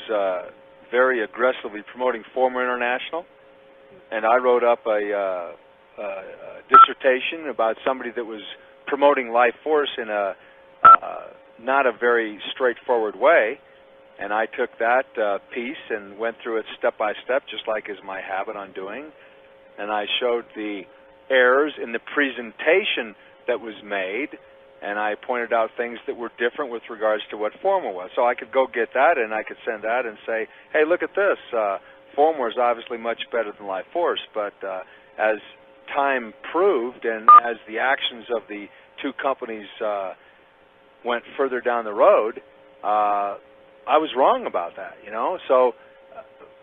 very aggressively promoting Former International, and I wrote up a dissertation about somebody that was promoting Life Force in a not a very straightforward way. And I took that piece and went through it step by step, just like is my habit on doing. And I showed the errors in the presentation that was made, and I pointed out things that were different with regards to what Former was. So I could go get that, and I could send that and say, hey, look at this. Formware is obviously much better than LifeForce, but as time proved and as the actions of the two companies went further down the road, I was wrong about that, you know. So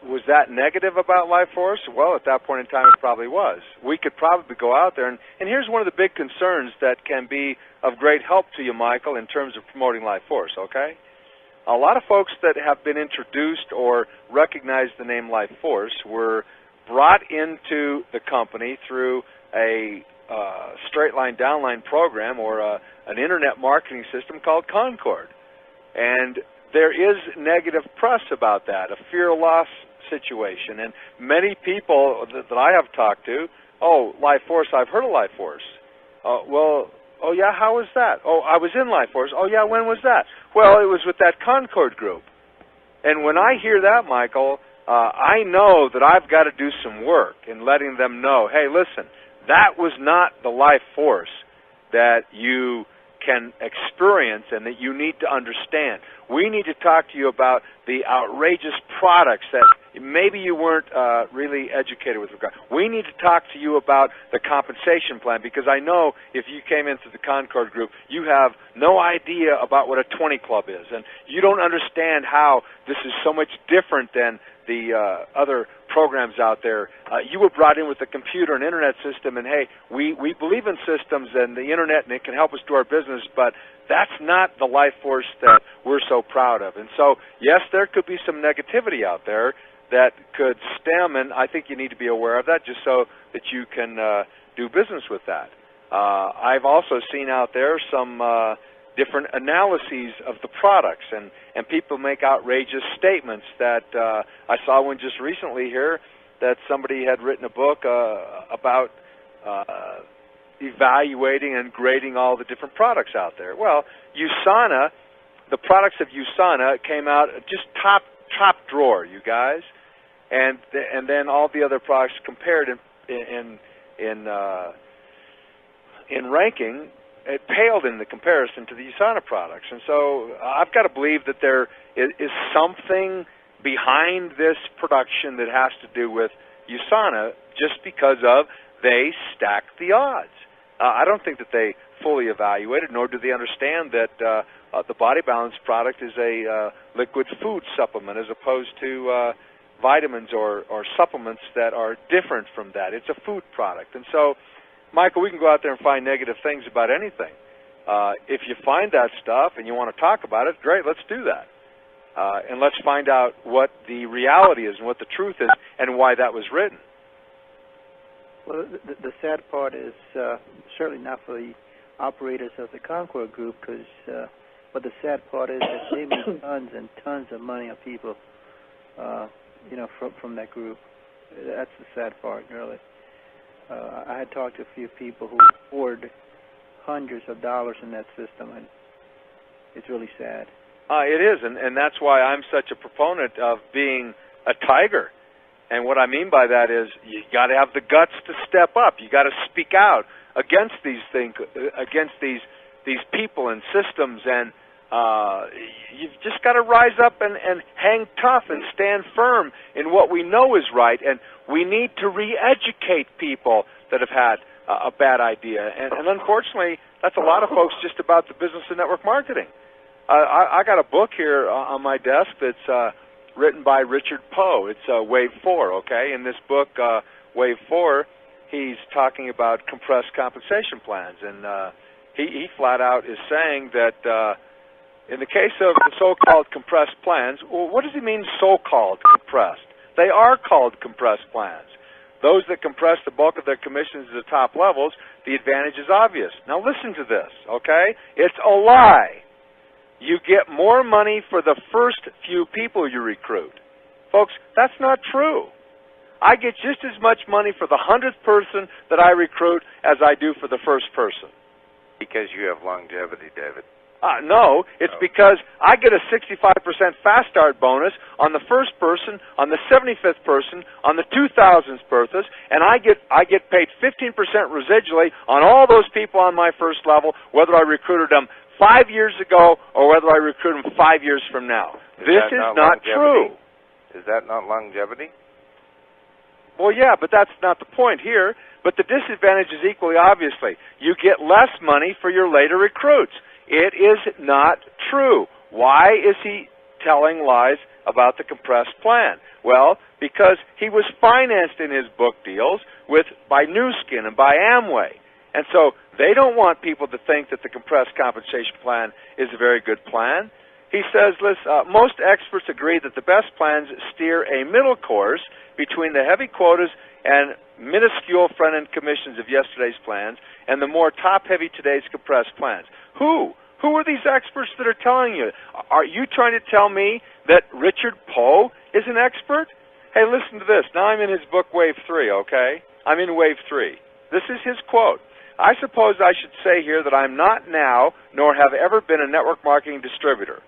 was that negative about LifeForce? Well, at that point in time, it probably was. We could probably go out there, and here's one of the big concerns that can be of great help to you, Michael, in terms of promoting LifeForce, okay? A lot of folks that have been introduced or recognize the name LifeForce were brought into the company through a straight line downline program or an internet marketing system called Concord. And there is negative press about that, a fear of loss situation. And many people that I have talked to, oh, LifeForce, I've heard of LifeForce. Well, oh yeah, how was that? Oh, I was in LifeForce. Oh yeah, when was that? Well, it was with that Concord group. And when I hear that, Michael, I know that I've got to do some work in letting them know, hey, listen, that was not the LifeForce that you can experience and that you need to understand. We need to talk to you about the outrageous products that maybe you weren't really educated with regard. We need to talk to you about the compensation plan, because I know if you came into the Concord group, you have no idea about what a 20 club is, and you don't understand how this is so much different than the other programs out there. You were brought in with a computer and internet system, and hey, we believe in systems and the internet, and it can help us do our business, but that's not the LifeForce that we're so proud of. And so, yes, there could be some negativity out there that could stem, and I think you need to be aware of that just so that you can do business with that. I've also seen out there some different analyses of the products, and people make outrageous statements that I saw one just recently here that somebody had written a book about evaluating and grading all the different products out there. Well, USANA, the products of USANA came out just top drawer, you guys, and then all the other products compared in ranking, it paled in the comparison to the USANA products. And so I've got to believe that there is something behind this production that has to do with USANA just because of they stacked the odds. I don't think that they fully evaluated, nor do they understand that the Body Balance product is a liquid food supplement as opposed to vitamins or supplements that are different from that. It's a food product. And so, Michael, we can go out there and find negative things about anything. If you find that stuff and you want to talk about it, great, let's do that. And let's find out what the reality is and what the truth is and why that was written. Well, the sad part is certainly not for the operators of the Concord group, but the sad part is that they make tons and tons of money on people, from that group. That's the sad part, really. I had talked to a few people who poured hundreds of dollars in that system, and it's really sad. It is, and that's why I'm such a proponent of being a tiger. And what I mean by that is you got to have the guts to step up. You got to speak out against these things, against these people and systems, and you've just got to rise up and hang tough and stand firm in what we know is right. And we need to re-educate people that have had a bad idea. And unfortunately, that's a lot of folks just about the business of network marketing. I got a book here on my desk that's written by Richard Poe. It's Wave 4, okay? In this book, Wave 4, he's talking about compressed compensation plans. And he flat out is saying that in the case of the so-called compressed plans, well, what does he mean so-called compressed? They are called compressed plans. Those that compress the bulk of their commissions to the top levels, the advantage is obvious. Now listen to this, okay? It's a lie. You get more money for the first few people you recruit. Folks, that's not true. I get just as much money for the 100th person that I recruit as I do for the first person. Because you have longevity, David. No, it's because I get a 65% fast start bonus on the first person, on the 75th person, on the 2000th person, and I get paid 15% residually on all those people on my first level, whether I recruited them 5 years ago or whether I recruit them 5 years from now. This is not true. Is that not longevity? Well, yeah, but that's not the point here. But the disadvantage is equally obviously. You get less money for your later recruits. It is not true. Why is he telling lies about the compressed plan? Well, because he was financed in his book deals by Nu Skin and by Amway. And so they don't want people to think that the compressed compensation plan is a very good plan. He says, most experts agree that the best plans steer a middle course between the heavy quotas and minuscule front-end commissions of yesterday's plans and the more top-heavy today's compressed plans. Who? Who are these experts that are telling you? Are you trying to tell me that Richard Poe is an expert? Hey, listen to this. Now I'm in his book, Wave 3, okay? I'm in Wave 3. This is his quote. I suppose I should say here that I'm not now, nor have ever been, a network marketing distributor.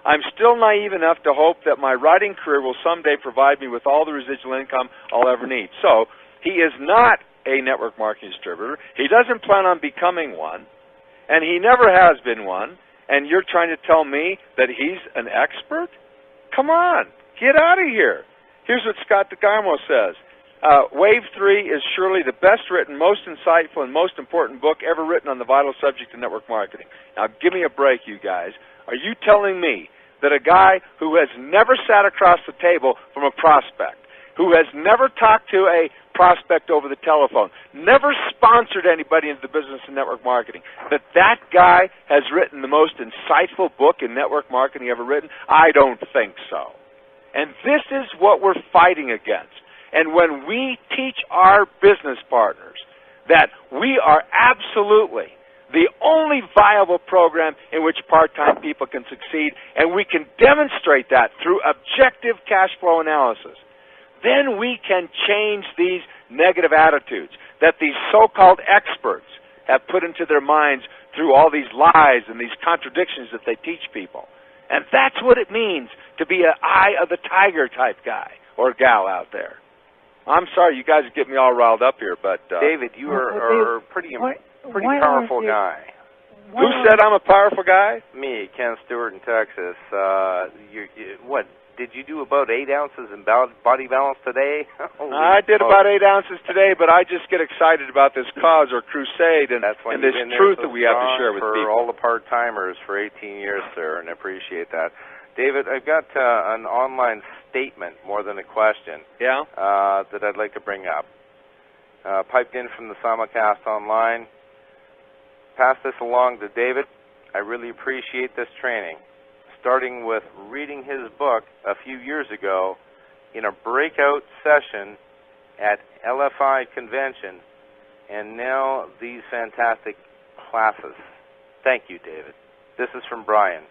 I'm still naive enough to hope that my writing career will someday provide me with all the residual income I'll ever need. So, he is not a network marketing distributor. He doesn't plan on becoming one, and he never has been one, and you're trying to tell me that he's an expert? Come on, get out of here. Here's what Scott DeGarmo says. Wave 3 is surely the best written, most insightful, and most important book ever written on the vital subject of network marketing. Now, give me a break, you guys. Are you telling me that a guy who has never sat across the table from a prospect, who has never talked to a prospect over the telephone, never sponsored anybody into the business of network marketing, that guy has written the most insightful book in network marketing ever written? I don't think so. And this is what we're fighting against. And when we teach our business partners that we are absolutely the only viable program in which part-time people can succeed, and we can demonstrate that through objective cash flow analysis, then we can change these negative attitudes that these so-called experts have put into their minds through all these lies and these contradictions that they teach people. And that's what it means to be an eye of the tiger type guy or gal out there. I'm sorry, you guys get me all riled up here, but... David, you are a pretty powerful guy. Who said I'm a powerful guy? Me, Ken Stewart in Texas. What, did you do about 8 ounces in body balance today? I did about 8 ounces today, but I just get excited about this cause or crusade and this truth that we have to share with people. For all the part-timers for 18 years, sir, and I appreciate that. David, I've got an online statement more than a question that I'd like to bring up. Piped in from the simulcast online. Pass this along to David. I really appreciate this training. Starting with reading his book a few years ago in a breakout session at LFI convention, and now these fantastic classes. Thank you, David. This is from Brian.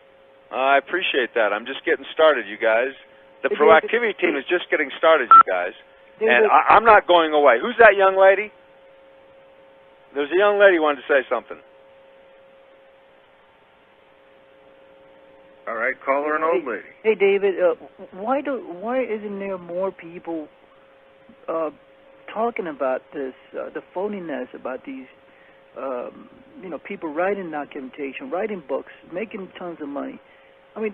I appreciate that. I'm just getting started, you guys. The Proactivity team is just getting started, you guys. And I'm not going away. Who's that young lady? There's a young lady who wanted to say something. All right, call her an old lady. Hey, David, why isn't there more people talking about this, the phoniness about these, people writing documentation, writing books, making tons of money? I mean,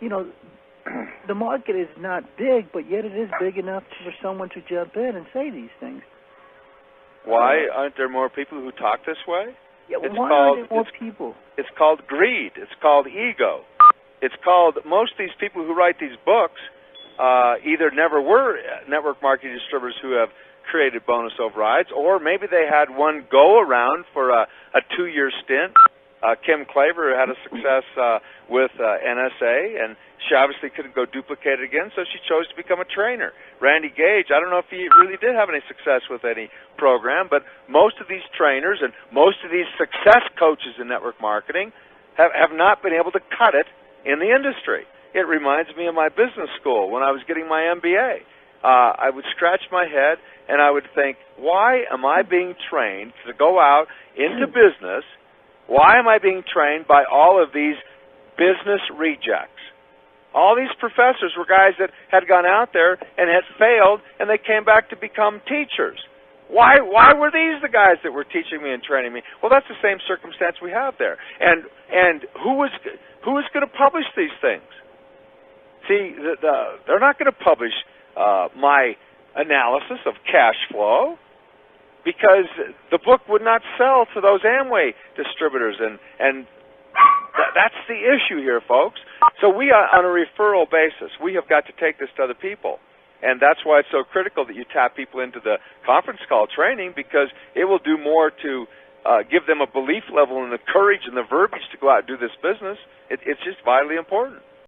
the market is not big, but yet it is big enough for someone to jump in and say these things. Why aren't there more people who talk this way? Yeah, why aren't there more people? It's called greed. It's called ego. It's called, most of these people who write these books either never were network marketing distributors who have created bonus overrides, or maybe they had one go around for a 2-year stint. Kim Claver had a success with NSA, and she obviously couldn't go duplicate it again, so she chose to become a trainer. Randy Gage, I don't know if he really did have any success with any program, but most of these trainers and most of these success coaches in network marketing have not been able to cut it in the industry. It reminds me of my business school when I was getting my MBA. I would scratch my head and I would think, why am I being trained to go out into business? Why am I being trained by all of these business rejects? All these professors were guys that had gone out there and had failed, and they came back to become teachers. Why were these the guys that were teaching me and training me? Well, that's the same circumstance we have there. And who is going to publish these things? See, they're not going to publish my analysis of cash flow, because the book would not sell to those Amway distributors, and that's the issue here, folks. So we are on a referral basis. We have got to take this to other people, and that's why it's so critical that you tap people into the conference call training, because it will do more to give them a belief level and the courage and the verbiage to go out and do this business. It's just vitally important.